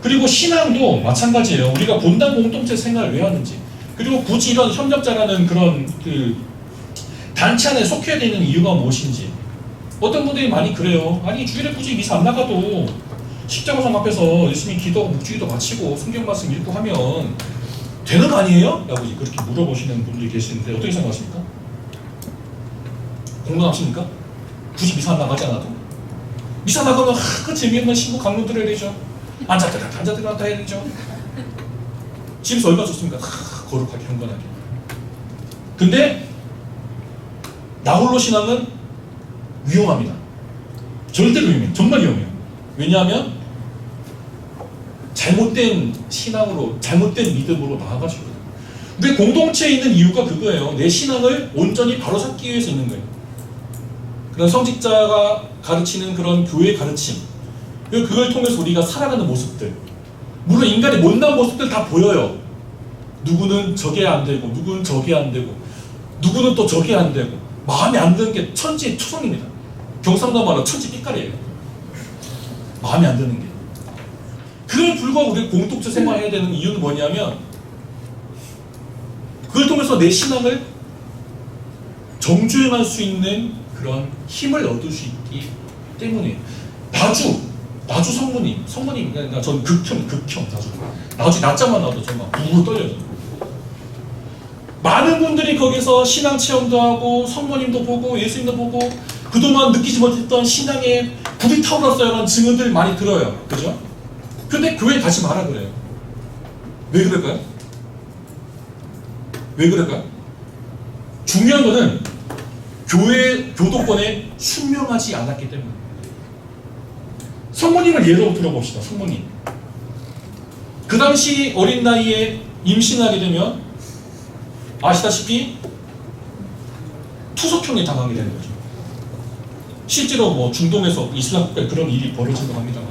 그리고 신앙도 마찬가지예요. 우리가 본당 공동체 생활을 왜 하는지, 그리고 굳이 이런 협력자라는 그런 단체 안에 속해야 되는 이유가 무엇인지. 어떤 분들이 많이 그래요. 아니 주일에 굳이 미사 안 나가도 십자가상 앞에서 열심히 기도하고 묵주기도 마치고 성경 말씀 읽고 하면 되는 거 아니에요? 라고 그렇게 물어보시는 분들이 계시는데 어떻게 생각하십니까? 공감하십니까? 굳이 미사 안 나가지 않아도? 미사 나가면 그 재미없는 신부 강론 들어야 되죠. 앉아들어갔다 해야 되죠. 집에서 얼마나 좋습니까? 거룩하게 경건하게. 근데 나홀로 신앙은 위험합니다. 절대로 위험해요. 정말 위험해요. 왜냐하면 잘못된 신앙으로, 잘못된 믿음으로 나아가시거든요. 우리 공동체에 있는 이유가 그거예요. 내 신앙을 온전히 바로잡기 위해서 있는 거예요. 그런 성직자가 가르치는 그런 교회의 가르침, 그걸 통해서 우리가 살아가는 모습들, 물론 인간의 못난 모습들 다 보여요. 누구는 저게 안 되고, 누구는 저게 안 되고, 누구는 또 저게 안 되고, 마음에 안 드는 게 천지의 투성입니다. 경상도 말로 천지 삐까리예요. 마음에 안 드는 게. 그걸 불구하고 우리가 공동체 생활해야 되는 이유는 뭐냐면, 그걸 통해서 내 신앙을 정주행할 수 있는 그런 힘을 얻을 수 있기 때문에. 나주 성모님, 그러니까 전 극혐 나주 낮자만 나도 정말 부르르 떨려요. 많은 분들이 거기서 신앙 체험도 하고 성모님도 보고 예수님도 보고 그동안 느끼지 못했던 신앙에 불이 타올랐어요 라는 증언들 많이 들어요. 그죠? 근데 교회 가지 마라 그래요. 왜 그럴까요? 왜 그럴까요? 중요한 거는 교회 교도권에 순명하지 않았기 때문에. 성모님을 예로 들어봅시다. 성모님. 그 당시 어린 나이에 임신하게 되면 아시다시피 투석형에 당하게 되는 거죠. 실제로 뭐 중동에서 이슬람 국가에 그런 일이 벌어진다고 합니다만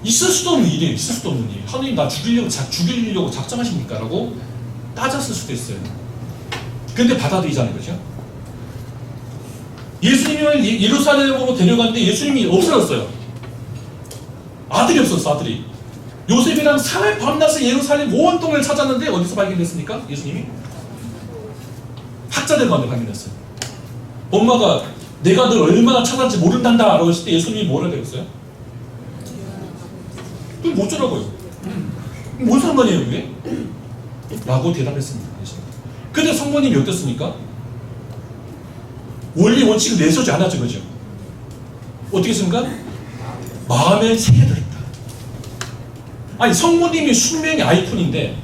있을 수도 없는 일이에요. 있을 수도 없는 일. 하나님 나 죽이려고 작정하십니까? 라고 따졌을 수도 있어요. 근데 받아들이자는 거죠. 예수님을 예루살렘으로 데려갔는데 예수님이 없어졌어요. 아들이 없었어, 아들이. 요셉이랑 사흘 밤낮을 예루살렘 온 동을 찾았는데 어디서 발견됐습니까? 예수님이? 학자들 가운데 발견됐어요. 엄마가 내가 널 얼마나 찾았는지 모른단다 라고 했을 때 예수님이 뭐라 그랬어요? 그게 뭐더라고요. 뭔 상관이에요 이게? 라고 대답했습니다. 근데 성모님이 어땠습니까? 원리 원칙을 내세우지 않았죠. 그죠? 어떻게 했습니까? 마음에 새겨들었다. 아니 성모님이 순명의 아이콘인데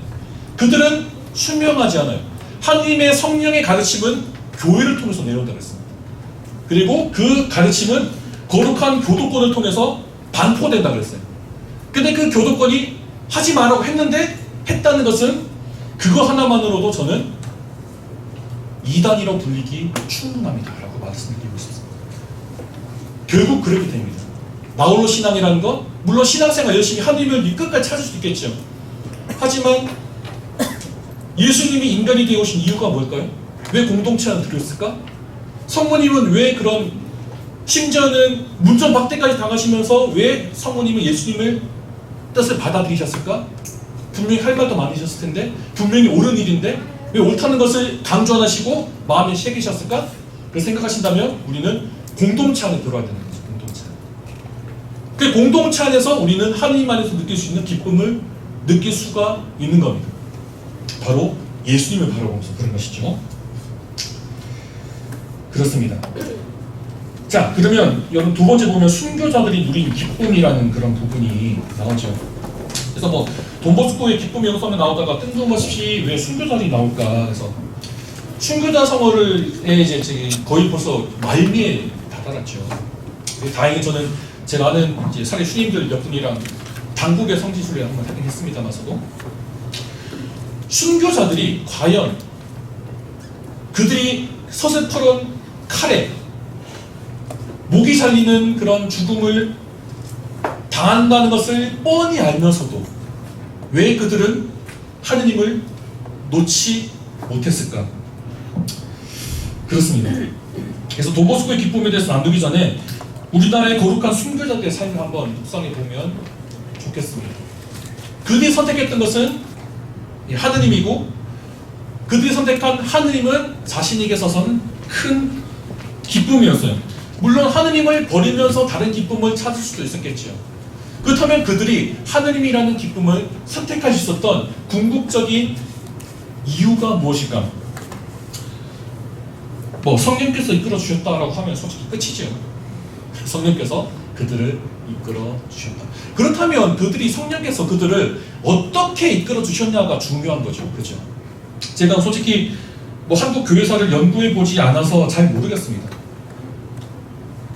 그들은 순명하지 않아요. 하나님의 성령의 가르침은 교회를 통해서 내려온다고 했습니다. 그리고 그 가르침은 거룩한 교도권을 통해서 반포된다고 했어요. 근데 그 교도권이 하지 말라고 했는데 했다는 것은 그거 하나만으로도 저는 이단이라고 불리기 충분합니다 라고 말씀드리고 있습니다. 결국 그렇게 됩니다. 나홀로 신앙이라는 건 물론 신앙생활 열심히 하나님을 끝까지 찾을 수도 있겠죠. 하지만 예수님이 인간이 되어 오신 이유가 뭘까요? 왜 공동체 안에 들어있을까? 성모님은 왜 그런 심지어는 문전박대까지 당하시면서 왜 성모님은 예수님을 뜻을 받아들이셨을까? 분명히 할 말도 많으셨을 텐데 분명히 옳은 일인데 왜 옳다는 것을 강조 안 하시고 마음에 새기셨을까? 그렇게 생각하신다면 우리는 공동체 안에 들어와야 되는 거죠. 공동체. 그 공동체 안에서 우리는 하나님 안에서 느낄 수 있는 기쁨을 느낄 수가 있는 겁니다. 바로 예수님을 바라보면서 그런 것이죠. 그렇습니다. 자, 그러면 여러분 두 번째 보면 순교자들이 누린 기쁨이라는 그런 부분이 나오죠. 그래서 뭐 돈보스코의 기쁨 영상에 나오다가 뜬금없이 왜 순교자들이 나올까 해서 순교자 성어를 이제 거의 벌써 말미에 다다랐죠. 다행히 저는 제가 아는 이제 사례 주님들 몇 분이랑 당국의 성지순례 한번 하긴 했습니다만서도 순교자들이 과연 그들이 서슬퍼런 칼에 목이 잘리는 그런 죽음을 당한다는 것을 뻔히 알면서도 왜 그들은 하느님을 놓지 못했을까? 그렇습니다. 그래서 돈보스코의 기쁨에 대해서 나누기 전에 우리나라의 거룩한 순교자들의 삶을 한번 묵상해 보면 좋겠습니다. 그들이 선택했던 것은 하느님이고 그들이 선택한 하느님은 자신에게서는 큰 기쁨이었어요. 물론 하느님을 버리면서 다른 기쁨을 찾을 수도 있었겠죠. 그렇다면 그들이 하느님이라는 기쁨을 선택할 수 있었던 궁극적인 이유가 무엇일까? 뭐 성령께서 이끌어 주셨다라고 하면 솔직히 끝이죠. 성령께서 그들을 이끌어 주셨다. 그렇다면 그들이 성령께서 그들을 어떻게 이끌어 주셨냐가 중요한 거죠. 그죠? 제가 솔직히 뭐 한국 교회사를 연구해 보지 않아서 잘 모르겠습니다.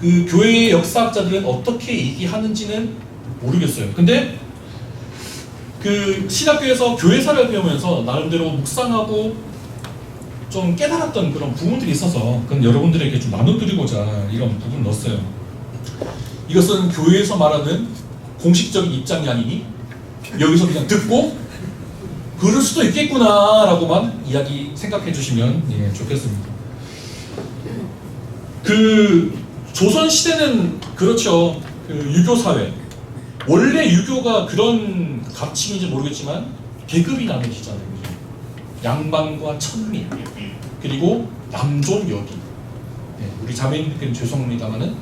그 교회의 역사학자들은 어떻게 얘기하는지는 모르겠어요. 근데 그 신학교에서 교회사를 배우면서 나름대로 묵상하고 좀 깨달았던 그런 부분들이 있어서 그건 여러분들에게 좀 나눠드리고자 이런 부분을 넣었어요. 이것은 교회에서 말하는 공식적인 입장이 아니니 여기서 그냥 듣고 그럴 수도 있겠구나 라고만 이야기 생각해 주시면 좋겠습니다. 그 조선시대는 그렇죠. 그 유교사회. 원래 유교가 그런 가치인지 모르겠지만 계급이 나눠지잖아요. 양반과 천민 그리고 남존 여기. 우리 자매님들께는 죄송합니다만은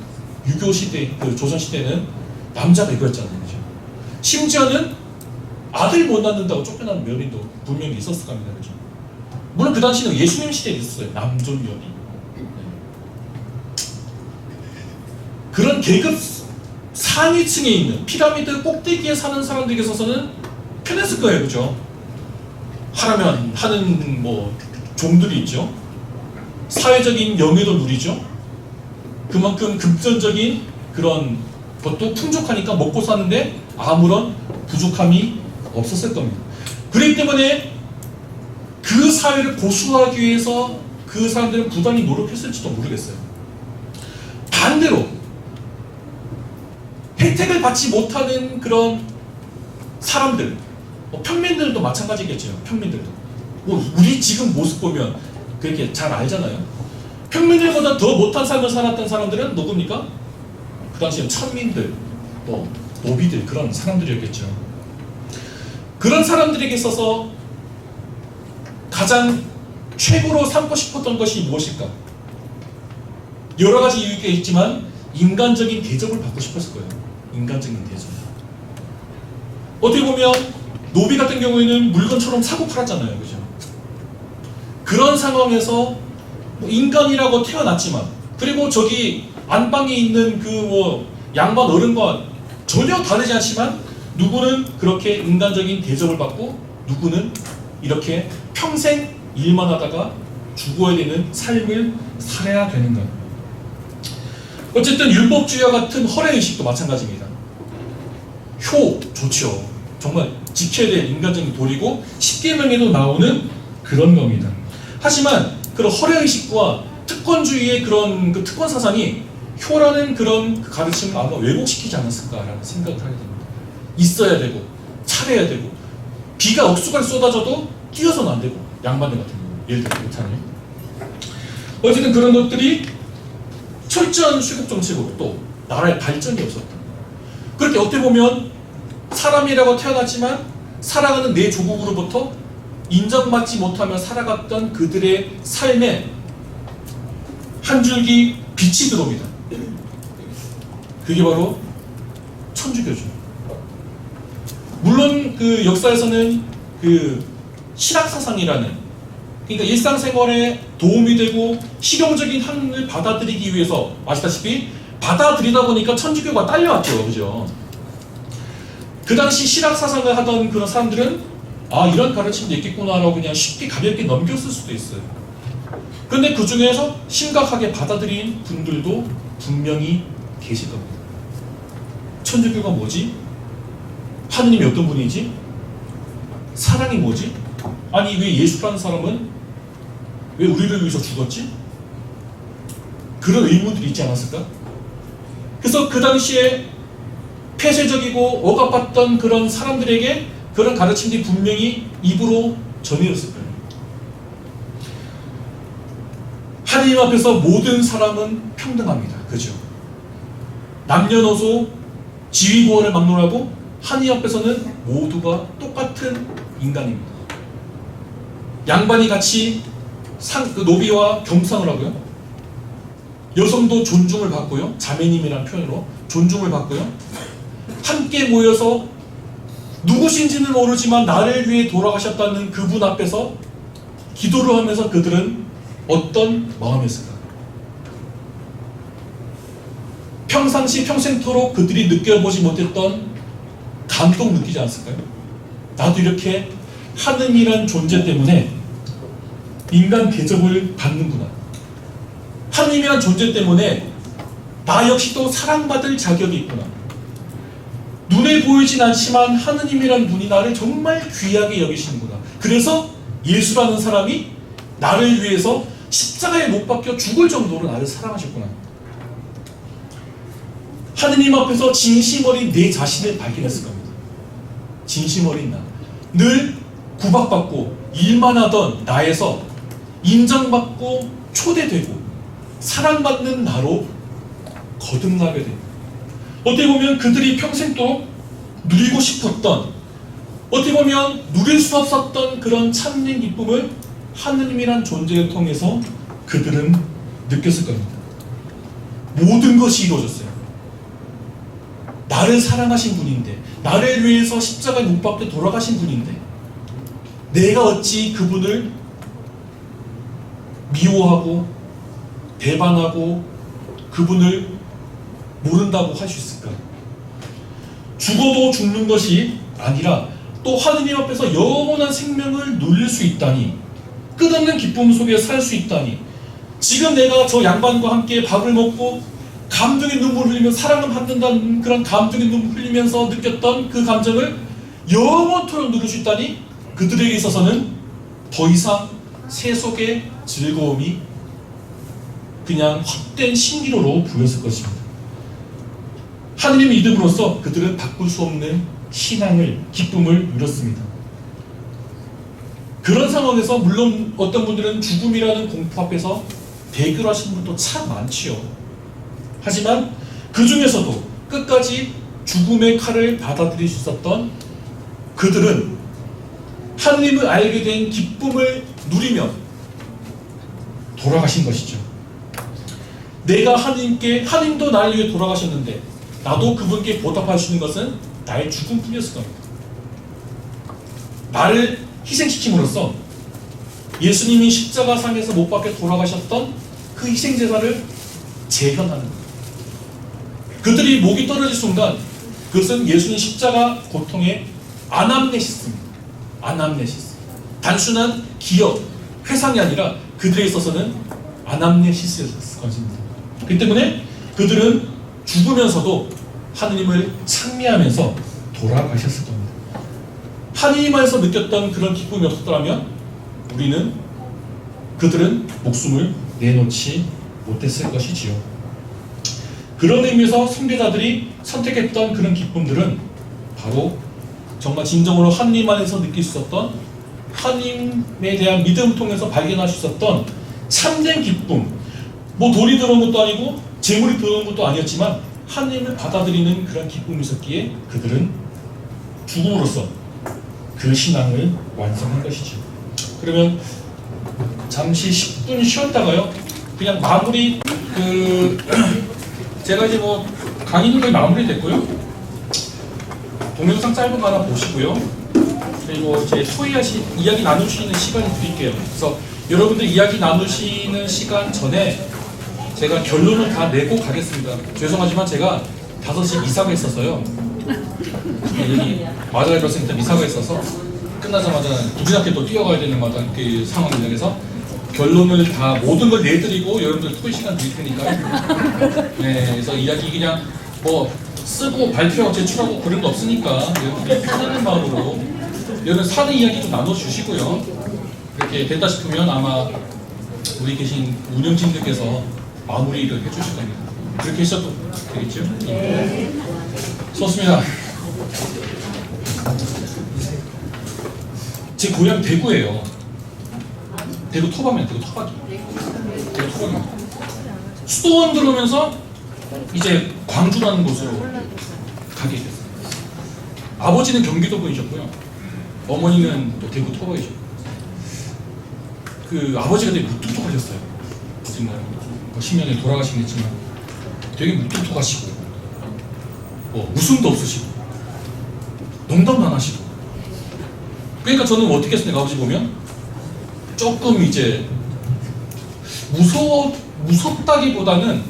유교 시대, 그 조선 시대는 남자가 이거였잖아요. 그죠? 심지어는 아들 못 낳는다고 쫓겨나는 며느리도 분명히 있었을 겁니다. 그죠? 물론 그 당시는 예수님 시대에 있었어요. 남존 여기. 그런 계급 상위층에 있는 피라미드 꼭대기에 사는 사람들에게 있어서는 편했을 거예요. 그죠? 하라면 하는 뭐 종들이 있죠. 사회적인 영예도 누리죠. 그만큼 금전적인 그런 것도 풍족하니까 먹고 사는데 아무런 부족함이 없었을 겁니다. 그렇기 때문에 그 사회를 보수하기 위해서 그 사람들은 부단히 노력했을지도 모르겠어요. 반대로 혜택을 받지 못하는 그런 사람들, 평민들도 마찬가지겠죠. 평민들도 우리 지금 모습 보면 그렇게 잘 알잖아요. 평민들보다 더 못한 삶을 살았던 사람들은 누굽니까? 그 당시엔 천민들, 노비들, 그런 사람들이었겠죠. 그런 사람들에게 있어서 가장 최고로 삼고 싶었던 것이 무엇일까? 여러 가지 이유가 있지만 인간적인 대접을 받고 싶었을 거예요. 인간적인 대접. 어떻게 보면 노비 같은 경우에는 물건처럼 사고 팔았잖아요. 그죠? 그런 상황에서 인간이라고 태어났지만, 그리고 저기 안방에 있는 그 양반 어른과 전혀 다르지 않지만 누구는 그렇게 인간적인 대접을 받고 누구는 이렇게 평생 일만 하다가 죽어야 되는 삶을 살아야 되는 것. 어쨌든 율법주의와 같은 허례의식도 마찬가지입니다. 효 좋죠. 정말 지켜야 될 인간적인 도리고 십계명에도 나오는 그런 겁니다. 하지만 그런 허례의식과 특권주의의 그런 그 특권 사상이 효라는 그런 가르침을 아마 왜곡시키지 않았을까라는 생각을 하게 됩니다. 있어야 되고 차려야 되고 비가 억수까지 쏟아져도 뛰어서는 안 되고, 양반들 같은 경우 예를 들어 그렇다면 어쨌든 그런 것들이 철저한 수급 정책으로 또 나라의 발전이 없었다. 그렇게 어떻게 보면 사람이라고 태어났지만 살아가는 내 조국으로부터 인정받지 못하며 살아갔던 그들의 삶에 한 줄기 빛이 들어옵니다. 그게 바로 천주교죠. 물론 그 역사에서는 그 신학사상이라는, 그러니까 일상생활에 도움이 되고 실용적인 학문을 받아들이기 위해서, 아시다시피 받아들이다 보니까 천주교가 딸려왔죠. 그죠? 그 당시 신학사상을 하던 그런 사람들은 이런 가르침도 있겠구나라고 그냥 쉽게 가볍게 넘겼을 수도 있어요. 그런데 그 중에서 심각하게 받아들인 분들도 분명히 계실 겁니다. 천주교가 뭐지? 하느님이 어떤 분이지? 사랑이 뭐지? 아니 왜 예수라는 사람은 왜 우리를 위해서 죽었지? 그런 의문들이 있지 않았을까? 그래서 그 당시에 폐쇄적이고 억압받던 그런 사람들에게 그런 가르침들이 분명히 입으로 전해졌을 거예요. 하느님 앞에서 모든 사람은 평등합니다. 그죠? 남녀노소 지위고하를 막론하고 하느님 앞에서는 모두가 똑같은 인간입니다. 양반이 같이 그 노비와 겸상을 하고요. 여성도 존중을 받고요. 자매님이라는 표현으로 존중을 받고요. 함께 모여서 누구신지는 모르지만 나를 위해 돌아가셨다는 그분 앞에서 기도를 하면서 그들은 어떤 마음이었을까? 평상시 평생토록 그들이 느껴보지 못했던 감동 느끼지 않았을까요? 나도 이렇게 하느님이란 존재 때문에 인간 대접을 받는구나. 하느님이란 존재 때문에 나 역시도 사랑받을 자격이 있구나. 눈에 보이진 않지만 하느님이란 분이 나를 정말 귀하게 여기시는구나. 그래서 예수라는 사람이 나를 위해서 십자가에 못 박혀 죽을 정도로 나를 사랑하셨구나. 하느님 앞에서 진심 어린 내 자신을 발견했을 겁니다. 진심 어린 나. 늘 구박받고 일만 하던 나에서 인정받고 초대되고 사랑받는 나로 거듭나게 됩니다. 어떻게 보면 그들이 평생도록 누리고 싶었던, 어떻게 보면 누릴 수 없었던 그런 참된 기쁨을 하느님이란 존재를 통해서 그들은 느꼈을 겁니다. 모든 것이 이루어졌어요. 나를 사랑하신 분인데, 나를 위해서 십자가에 못 박혀 돌아가신 분인데 내가 어찌 그분을 미워하고 배반하고 그분을 모른다고 할 수 있을까? 죽어도 죽는 것이 아니라 또 하느님 앞에서 영원한 생명을 누릴 수 있다니, 끝없는 기쁨 속에 살 수 있다니, 지금 내가 저 양반과 함께 밥을 먹고 감동의 눈물을 흘리며 사랑을 받는다는 그런 감동의 눈물을 흘리면서 느꼈던 그 감정을 영원토록 누릴 수 있다니, 그들에게 있어서는 더 이상 세속의 즐거움이 그냥 헛된 신기로로 보였을 것입니다. 하느님을 믿음으로써 그들은 바꿀 수 없는 신앙을, 기쁨을 누렸습니다. 그런 상황에서 물론 어떤 분들은 죽음이라는 공포 앞에서 대결하시는 분도 참 많지요. 하지만 그 중에서도 끝까지 죽음의 칼을 받아들일 수 있었던 그들은 하느님을 알게 된 기쁨을 누리며 돌아가신 것이죠. 내가 하느님도 나를 위해 돌아가셨는데 나도 그분께 보답할 수 있는 것은 나의 죽음뿐이었을 겁니다. 나를 희생시킴으로써 예수님이 십자가상에서 못 박혀 돌아가셨던 그 희생제사를 재현하는 거예요. 그들이 목이 떨어질 순간 그것은 예수님 십자가 고통의 아남네시스입니다. 아남네시스. 단순한 기억, 회상이 아니라 그들에 있어서는 아남네시스였을 것입니다. 그 때문에 그들은 죽으면서도 하느님을 찬미하면서 돌아가셨을 겁니다. 하느님 안에서 느꼈던 그런 기쁨이 없었더라면 그들은 목숨을 내놓지 못했을 것이지요. 그런 의미에서 선교자들이 선택했던 그런 기쁨들은 바로 정말 진정으로 하느님 안에서 느낄 수 있었던 하느님에 대한 믿음을 통해서 발견할 수 있었던 참된 기쁨, 뭐 돌이 들어온 것도 아니고 재물이 들어온 것도 아니었지만 하느님을 받아들이는 그런 기쁨이 있었기에 그들은 죽음으로써 그 신앙을 완성한 것이죠. 그러면 잠시 10분 쉬었다가요, 그냥 마무리, 제가 이제 뭐 강의는 거의 마무리 됐고요. 동영상 짧은 거 하나 보시고요. 그리고 이제 이야기 나누시는 시간을 드릴게요. 그래서 여러분들 이야기 나누시는 시간 전에 제가 결론을 다 내고 가겠습니다. 죄송하지만 제가 5시 이사가 있어서요. 여기 마자레로 센터 이사가 있어서 끝나자마자 기진학교 또 뛰어가야 되는 그 상황이 돼서 결론을 다 모든 걸 내드리고 여러분들 토의 시간 드릴 테니까. 네, 그래서 이야기 그냥 뭐 쓰고 발표하고 제출하고 그런 거 없으니까 여러분들이 편안한 마음으로 여러분 사는 이야기 좀 나눠주시고요. 이렇게 됐다 싶으면 아마 우리 계신 운영진들께서 마무리를 해주실 겁니다. 그렇게 하셔도 되겠죠? 네. 좋습니다. 제 고향 대구예요. 대구 토박이에요. 대구 토박입니다. 수도원 들어오면서 이제 광주라는 곳으로 가게 됐어요. 아버지는 경기도 분이셨고요. 어머니는 또 대구 토박이셨고. 그 아버지가 되게 무뚝뚝하셨어요. 지금 뭐 10년에 돌아가신 게 있지만 되게 무뚝뚝하시고 뭐 웃음도 없으시고 농담도 안 하시고. 그러니까 저는 어떻게 했습니까? 아버지 보면 조금 이제 무섭다기보다는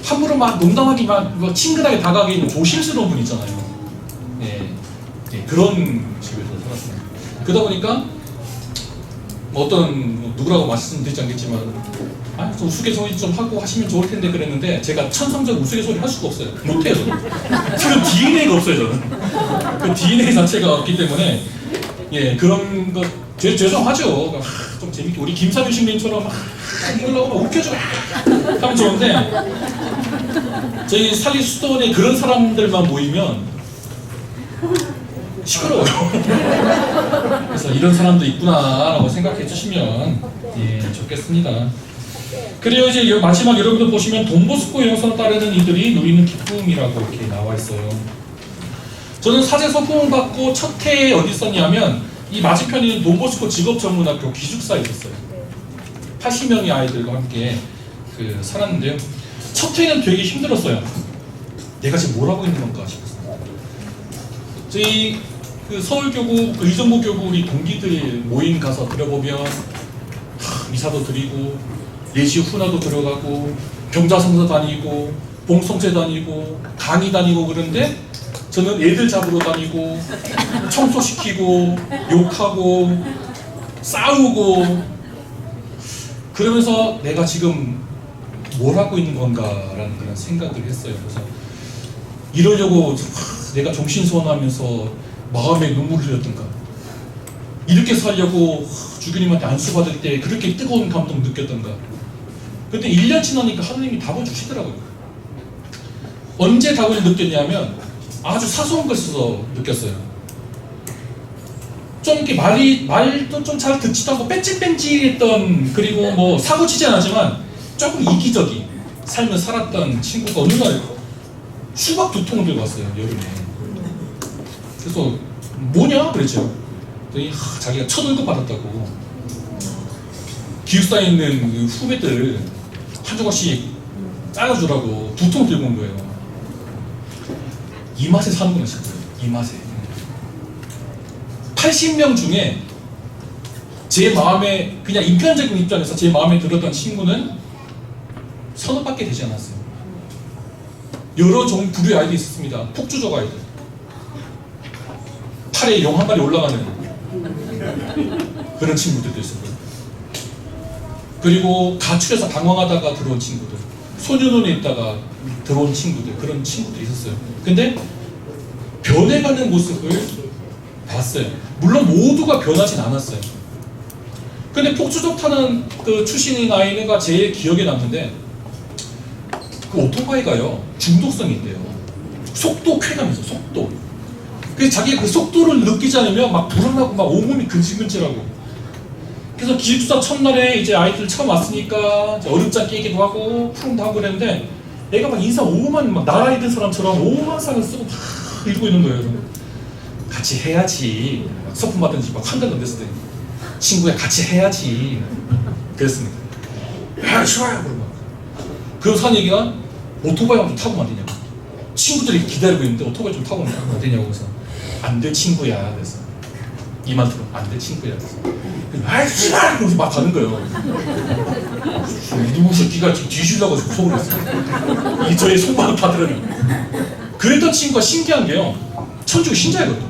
함부로 막 농담하기 막 친근하게 다가가기는 조심스러운 분 있잖아요. 예, 그런 집에서 살았습니다. 그러다 보니까 어떤 누구라고 말씀드리지 않겠지만 좀 우스갯소리 좀 하고 하시면 좋을 텐데 그랬는데 제가 천성적 우스갯소리 할 수가 없어요. 못해요. 저는 DNA가 없어요. 저는 그 DNA 자체가 없기 때문에 예, 그런 거 죄송하죠. 좀 재밌게 우리 김사규 신님처럼 막 이러려고 막 웃겨줘 하면 좋은데 저희 살리 수도원에 그런 사람들만 모이면 시끄러워요. 그래서 이런 사람도 있구나라고 생각해 주시면 예, 좋겠습니다. 그리고 이제 마지막 여러분들 보시면 돈보스코 영성을 따르는 이들이 누리는 기쁨이라고 이렇게 나와 있어요. 저는 사제 소풍을 받고 첫 해에 어디 있었냐면 이 맞은편에 있는 돈보스코 직업전문학교 기숙사에 있었어요. 80명의 아이들과 함께 살았는데요. 첫 해는 되게 힘들었어요. 내가 지금 뭘 하고 있는 건가 싶었어요. 저희 서울교구, 이정부교구 우리 동기들 모임 가서 들어보면 미사도 드리고 예시 훈화도 들어가고 병자성서 다니고 봉성체 다니고 강의 다니고 그런데 저는 애들 잡으러 다니고 청소시키고 욕하고 싸우고 그러면서 내가 지금 뭘 하고 있는 건가라는 그런 생각을 했어요. 그래서 이러려고 내가 정신소원하면서 마음에 눈물을 흘렸던가 이렇게 살려고 주교님한테 안수받을 때 그렇게 뜨거운 감동 느꼈던가. 근데 1년 지나니까 하나님이 답을 주시더라고요. 언제 답을 느꼈냐면 아주 사소한 것에서 느꼈어요. 좀 이렇게 말도 좀 잘 듣지도 않고 뺀질뺀질했던, 그리고 뭐 사고치지 않았지만 조금 이기적인 삶을 살았던 친구가 어느 날 수박 2통을 들고 왔어요, 여름에. 그래서 뭐냐? 그랬죠. 그랬더니 자기가 첫 월급 받았다고 기숙사에 있는 그 후배들 한 조각씩 잘라주라고 2통 들고 온 거예요. 이 맛에 사는구나 싶어요. 이 맛에. 80명 중에 제 마음에, 그냥 인편적인 입장에서 제 마음에 들었던 친구는 3명밖에 되지 않았어요. 여러 부류의 아이들이 있었습니다. 폭주족 아이들, 팔에 용 한 마리 올라가는 그런 친구들도 있었고요. 그리고 가출해서 방황하다가 들어온 친구들, 소년원에 있다가 들어온 친구들, 그런 친구들이 있었어요. 근데 변해가는 모습을 봤어요. 물론 모두가 변하진 않았어요. 근데 폭주족 타는 그 출신인 아이가 제 기억에 남는데, 그 오토바이가요 중독성이 있대요. 속도 쾌감이죠, 속도. 그래서 자기가 그 속도를 느끼지 않으면 막 불안하고 막 온몸이 근질근질하고. 그래서 기숙사 첫날에 이제 아이들 처음 왔으니까 이제 어렵지 끼기도 하고 푸름도 하고 그랬는데, 애가 막 인상 오만, 막 나이 든 사람처럼 오만 상을 쓰고 막 이러고 있는 거예요. 같이 해야지. 서품 받든지 막 한달 넘겼을 때 친구야 같이 해야지 그랬습니다. 야 싫어요 그러고. 그래서 한 얘기가 오토바이 좀 타고 가면 안 되냐고. 친구들이 기다리고 있는데 오토바이 좀 타고 가면 안 되냐고. 그래서 안 돼 친구야. 그래서 이만 들어 안 돼 친구야. 그래서 아이 씨발 그러면서 막 가는 거예요. 이놈의 새끼가 지금 뒤질라고 속을 했어요. 이 저의 속마음 파들으면. 그랬던 친구가 신기한 게요, 천주교 신자이거든요.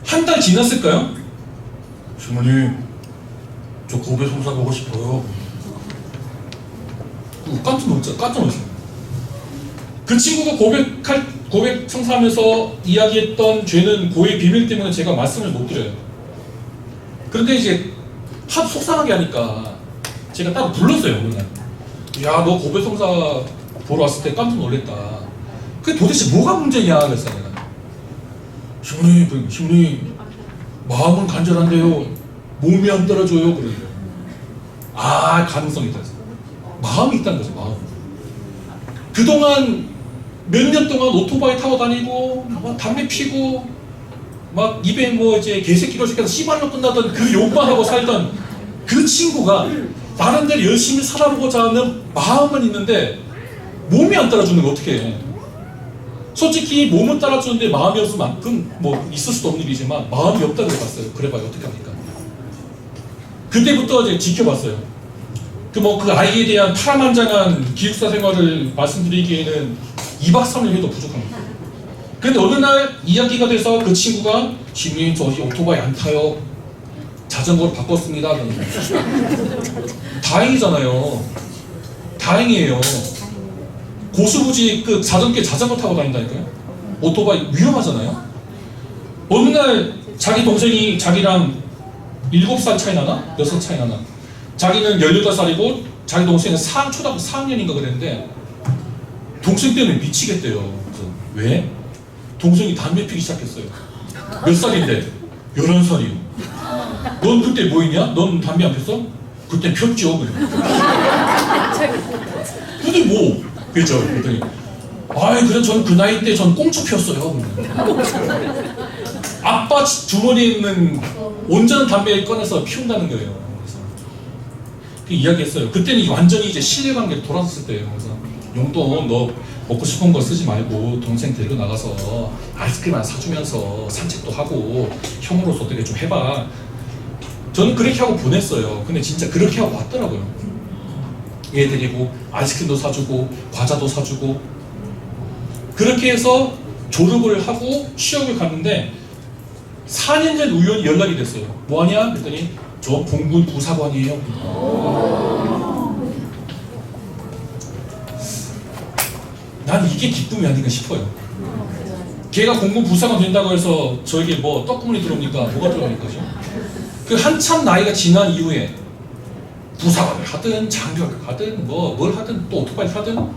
한 달 지났을까요? 주머님 저 고백 성사 보고 싶어요. 깜짝 놀랐어요. 그 친구가 고백 성사하면서 이야기했던 죄는 고의 비밀 때문에 제가 말씀을 못 드려요. 그런데 이제 하도 속상하게 하니까 제가 따로 불렀어요. 어느 날. 야, 너 고백 성사 보러 왔을 때 깜짝 놀랐다. 그게 도대체 뭐가 문제냐 그랬어요. 내가. 시모님 마음은 간절한데요 몸이 안 따라줘요. 그러더래요. 아, 가능성이 있다. 마음이 있다는 거죠. 마음. 그동안 몇 년 동안 오토바이 타고 다니고 막 담배 피고 막 입에 뭐 이제 개새끼로 시켜서 씨발로 끝나던 그 욕만 하고 살던 그 친구가 나름대로 열심히 살아보고자 하는 마음은 있는데 몸이 안 따라주는 거 어떻게 해. 솔직히 몸은 따라주는데 마음이 없으면 그건 뭐 있을 수도 없는 일이지만 마음이 없다고 해봤어요. 그래봐요 어떻게 합니까. 그때부터 이제 지켜봤어요. 그 아이에 대한 파란만장한 기숙사 생활을 말씀드리기에는 2박 3일 해도 부족합니다. 그런데 어느 날 이야기가 돼서 그 친구가 시민님 저 오토바이 안 타요. 자전거로 바꿨습니다. 다행이잖아요. 다행이에요. 고수부지 그 자전거 타고 다닌다니까요. 오토바이 위험하잖아요. 어느 날 자기 동생이 자기랑 7살 차이 나나? 6살 차이 나나? 자기는 18살이고 자기 동생은 초등학교 4학년인가 그랬는데 동생 때문에 미치겠대요. 그래서 왜? 동생이 담배 피기 시작했어요. 몇 살인데? 11살이요. 넌 그때 뭐 했냐? 넌 담배 안 폈어? 그때 폈죠. 근데 뭐? 그랬죠. 그랬더니 아이 그래 전 그 나이 때 전 꽁초 폈어요. 아빠 주머니에 있는 온전한 담배 꺼내서 피운다는 거예요. 그래서 그 이야기했어요. 그때는 완전히 이제 신뢰관계로 돌아섰을 때예요. 그래서 용돈 너 먹고 싶은 거 쓰지 말고 동생 데리고 나가서 아이스크림 하나 사주면서 산책도 하고 형으로서 어떻게 좀 해봐. 저는 그렇게 하고 보냈어요. 근데 진짜 그렇게 하고 왔더라고요. 얘 데리고 아이스크림도 사주고 과자도 사주고 그렇게 해서 졸업을 하고 취업을 갔는데 4년 전 우연히 연락이 됐어요. 뭐하냐? 그랬더니 저 공군 부사관이에요. 난 이게 기쁨이 아닌가 싶어요. 걔가 공군 부사관 된다고 해서 저에게 뭐 떡구멍이 들어옵니까? 뭐가 들어옵니까? 그 한참 나이가 지난 이후에 부사관을 하든 장교를 하든 뭘 하든 또 오토바이를 하든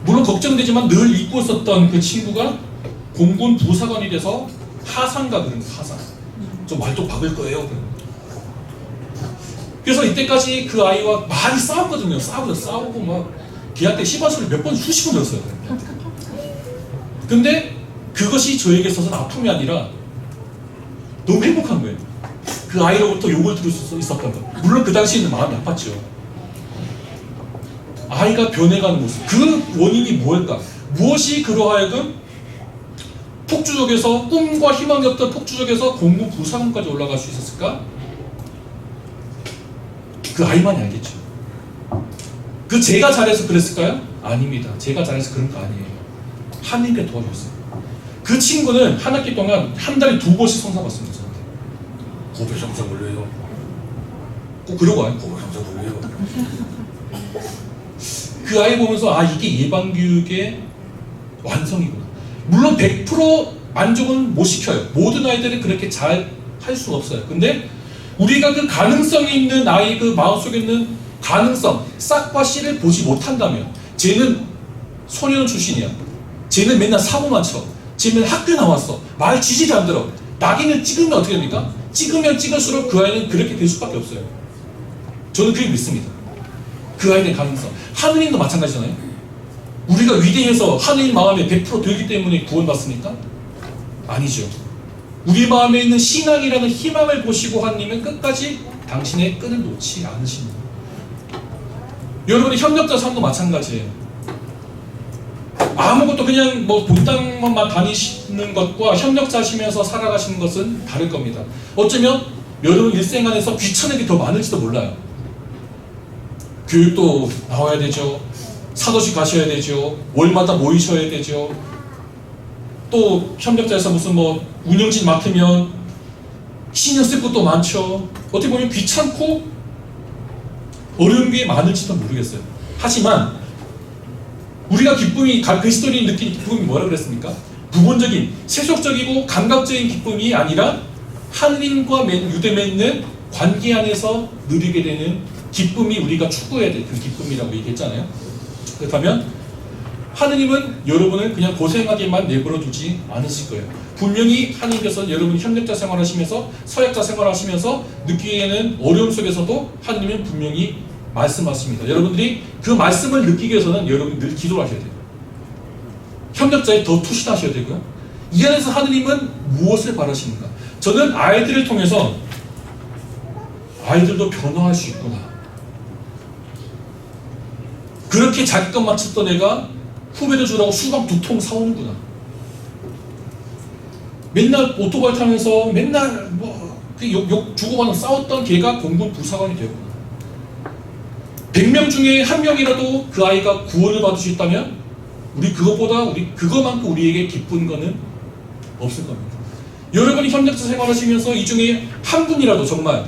물론 걱정되지만 늘 잊고 있었던 그 친구가 공군 부사관이 돼서 하상가 그런 하상 좀 말도 박을 거예요. 그래서 이때까지 그 아이와 많이 싸웠거든요. 싸우고 막 걔한테 시바소를 몇 번 수십 번 들었어요. 근데 그것이 저에게 있어서는 아픔이 아니라 너무 행복한 거예요. 그 아이로부터 욕을 들을 수 있었던 것. 물론 그 당시에는 마음이 아팠죠. 아이가 변해가는 모습. 그 원인이 뭘까? 무엇이 그러하여금 폭주족에서 꿈과 희망이 없던 폭주족에서 공군 부사관까지 올라갈 수 있었을까? 그 아이만이 알겠죠. 그 제가 잘해서 그랬을까요? 아닙니다. 제가 잘해서 그런 거 아니에요. 하나님께 도와줬어요. 그 친구는 한 학기 동안 한 달에 2번씩 성사 받습니다. 저한테. 고백 영상 올려요. 꼭 그러고 와요. 고백 영상 올려요. 그 아이 보면서 아 이게 예방교육의 완성이구나. 물론 100% 만족은 못 시켜요. 모든 아이들이 그렇게 잘 할 수 없어요. 근데 우리가 그 가능성이 있는 아이 그 마음속에 있는 가능성 싹과 씨를 보지 못한다면 쟤는 소년 출신이야. 쟤는 맨날 사고만 쳐. 쟤는 학교 나왔어. 말 지지를 안 들어. 낙인을 찍으면 어떻게 됩니까? 찍으면 찍을수록 그 아이는 그렇게 될 수밖에 없어요. 저는 그렇게 믿습니다. 그 아이의 가능성. 하느님도 마찬가지잖아요. 우리가 위대해서 하느님 마음에 100% 되기 때문에 구원받습니까? 아니죠. 우리 마음에 있는 신앙이라는 희망을 보시고 하느님은 끝까지 당신의 끈을 놓지 않으십니다. 여러분의 협력자 삶도 마찬가지예요. 아무것도 그냥 뭐 본당만 다니시는 것과 협력자 하시면서 살아가시는 것은 다를 겁니다. 어쩌면 여러분 일생 안에서 귀찮은 게 더 많을지도 몰라요. 교육도 나와야 되죠. 사도식 가셔야 되죠. 월마다 모이셔야 되죠. 또 협력자에서 무슨 뭐 운영진 맡으면 신경 쓸 것도 많죠. 어떻게 보면 귀찮고 어려운 게 많을지도 모르겠어요. 하지만 우리가 기쁨이 그리스도인이 느낀 기쁨이 뭐라 그랬습니까? 부분적인 세속적이고 감각적인 기쁨이 아니라 하느님과 유대 맺는 관계 안에서 누리게 되는 기쁨이 우리가 추구해야 될 그 기쁨이라고 얘기했잖아요. 그렇다면 하느님은 여러분을 그냥 고생하게만 내버려 두지 않으실 거예요. 분명히 하느님께서 여러분이 협력자 생활하시면서 서약자 생활하시면서 느끼기에는 어려움 속에서도 하느님은 분명히 말씀하십니다. 여러분들이 그 말씀을 느끼기 위해서는 여러분 늘 기도를 하셔야 돼요. 협력자에 더 투신하셔야 되고요. 이 안에서 하느님은 무엇을 바라시는가? 저는 아이들을 통해서 아이들도 변화할 수 있구나. 그렇게 자기값 맞췄던 애가 후배들 주라고 수박 2통 사오는구나. 맨날 오토바이 타면서 맨날 욕 주고받는 싸웠던 걔가 공군 부사관이 되었구나. 100명 중에 1명이라도 그 아이가 구원을 받을 수 있다면 우리 그거만큼 우리에게 기쁜 거는 없을 겁니다. 여러분이 협력자 생활하시면서 이 중에 한 분이라도 정말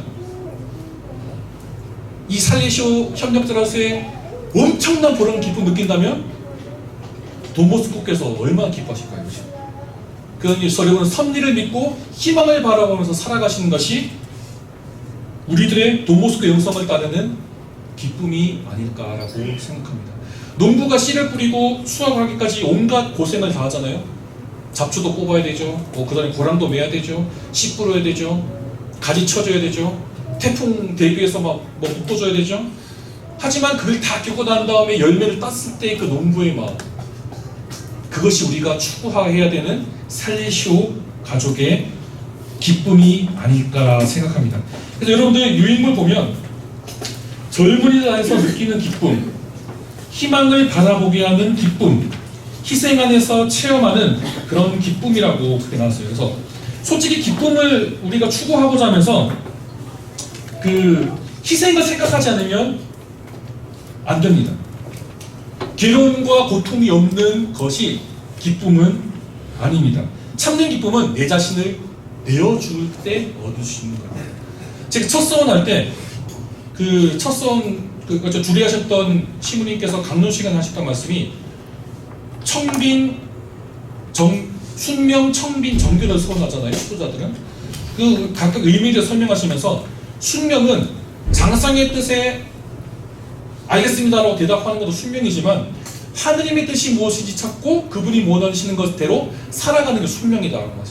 이 살리시오 협력자로서의 엄청난 보람 기쁨 느낀다면 돈보스코께서 얼마나 기뻐하실까요? 그래서 여러분은 섭리를 믿고 희망을 바라보면서 살아가시는 것이 우리들의 돈보스코 영성을 따르는 기쁨이 아닐까라고 생각합니다. 농부가 씨를 뿌리고 수확하기까지 온갖 고생을 다 하잖아요. 잡초도 뽑아야 되죠. 그 다음에 고랑도 매야 되죠. 씨 뿌려야 되죠. 가지 쳐줘야 되죠. 태풍 대비해서 뭐 묶어줘야 되죠. 하지만 그걸 다 겪고 난 다음에 열매를 땄을 때 그 농부의 마음, 그것이 우리가 추구해야 되는 살리시오 가족의 기쁨이 아닐까 생각합니다. 그래서 여러분들 유인물 보면 젊은이들 안에서 느끼는 기쁨, 희망을 바라보게 하는 기쁨, 희생 안에서 체험하는 그런 기쁨이라고 그렇게 나왔어요. 그래서 솔직히 기쁨을 우리가 추구하고자 하면서 그 희생을 생각하지 않으면 안 됩니다. 괴로움과 고통이 없는 것이 기쁨은 아닙니다. 참는 기쁨은 내 자신을 내어줄 때 얻을 수 있는 거예요. 제가 첫 서원할 때 그 첫 서원 주례하셨던 시무님께서 강론 시간 하셨던 말씀이 순명 청빈 정규를 서원하잖아요. 수도자들은 그 각각 의미에 대해 설명하시면서 순명은 장상의 뜻에 알겠습니다라고 대답하는 것도 순명이지만 하느님의 뜻이 무엇인지 찾고 그분이 원하시는 것대로 살아가는 게 순명이다라고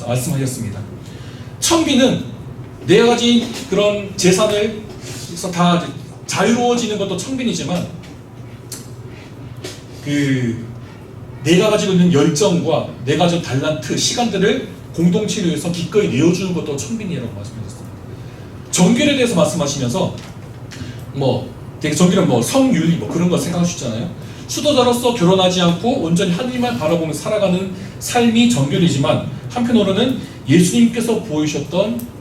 말씀하셨습니다. 청비는 내가 가진 그런 재산을 그래서 다 자유로워지는 것도 청빈이지만 그 내가 가지고 있는 열정과 내가 가진 달란트, 시간들을 공동체를 위해서 기꺼이 내어주는 것도 청빈이라고 말씀하셨습니다. 정결에 대해서 말씀하시면서 되게 정결은 성윤리 그런 거 생각하시잖아요. 수도자로서 결혼하지 않고 온전히 하나님만 바라보며 살아가는 삶이 정결이지만 한편으로는 예수님께서 보이셨던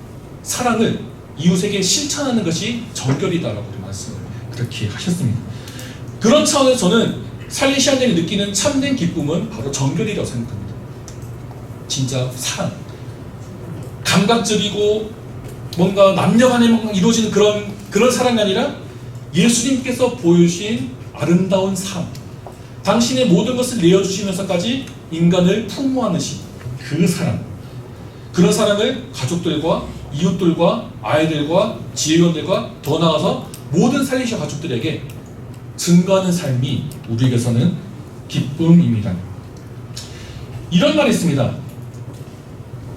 사랑을 이웃에게 실천하는 것이 정결이다라고 말씀을 그렇게 하셨습니다. 그런 차원에서 저는 살리시안들이 느끼는 참된 기쁨은 바로 정결이라고 생각합니다. 진짜 사랑, 감각적이고 뭔가 남녀간에 이루어지는 그런 사랑이 아니라 예수님께서 보여주신 아름다운 삶, 당신의 모든 것을 내어주시면서까지 인간을 품어안으신 그 사랑, 그런 사랑을 가족들과 이웃들과 아이들과 지혜원들과 더 나아가서 모든 살리시아 가족들에게 증거하는 삶이 우리에게서는 기쁨입니다. 이런 말이 있습니다.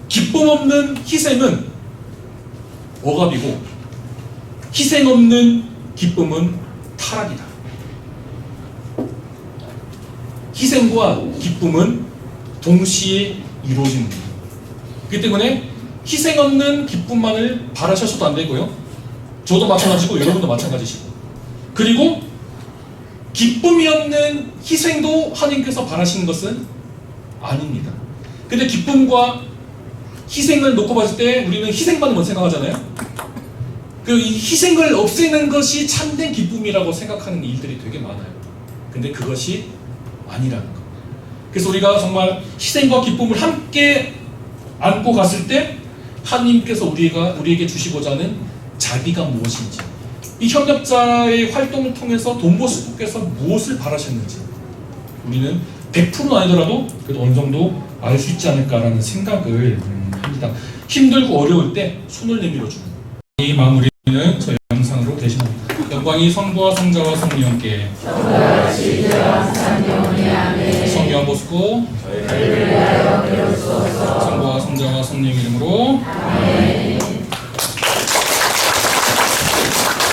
기쁨 없는 희생은 억압이고 희생 없는 기쁨은 타락이다. 희생과 기쁨은 동시에 이루어집니다. 그렇기 때문에 희생 없는 기쁨만을 바라셔서도 안 되고요. 저도 마찬가지고 여러분도 마찬가지시고. 그리고 기쁨이 없는 희생도 하나님께서 바라시는 것은 아닙니다. 근데 기쁨과 희생을 놓고 봤을 때 우리는 희생받는 걸 생각하잖아요. 이 희생을 없애는 것이 참된 기쁨이라고 생각하는 일들이 되게 많아요. 근데 그것이 아니라는 것. 그래서 우리가 정말 희생과 기쁨을 함께 안고 갔을 때 하나님께서 우리에게 주시고자 하는 자비가 무엇인지, 이 협력자의 활동을 통해서 돈보스님께서 무엇을 바라셨는지 우리는 100%는 아니더라도 그래도 어느 정도 알 수 있지 않을까라는 생각을 합니다. 힘들고 어려울 때 손을 내밀어주는 이 마무리는 저희 영상으로 대신합니다. 영광이 성부와 성자와 성령께 성경을 보시고 성부와 성자와 성령 이름으로 아멘.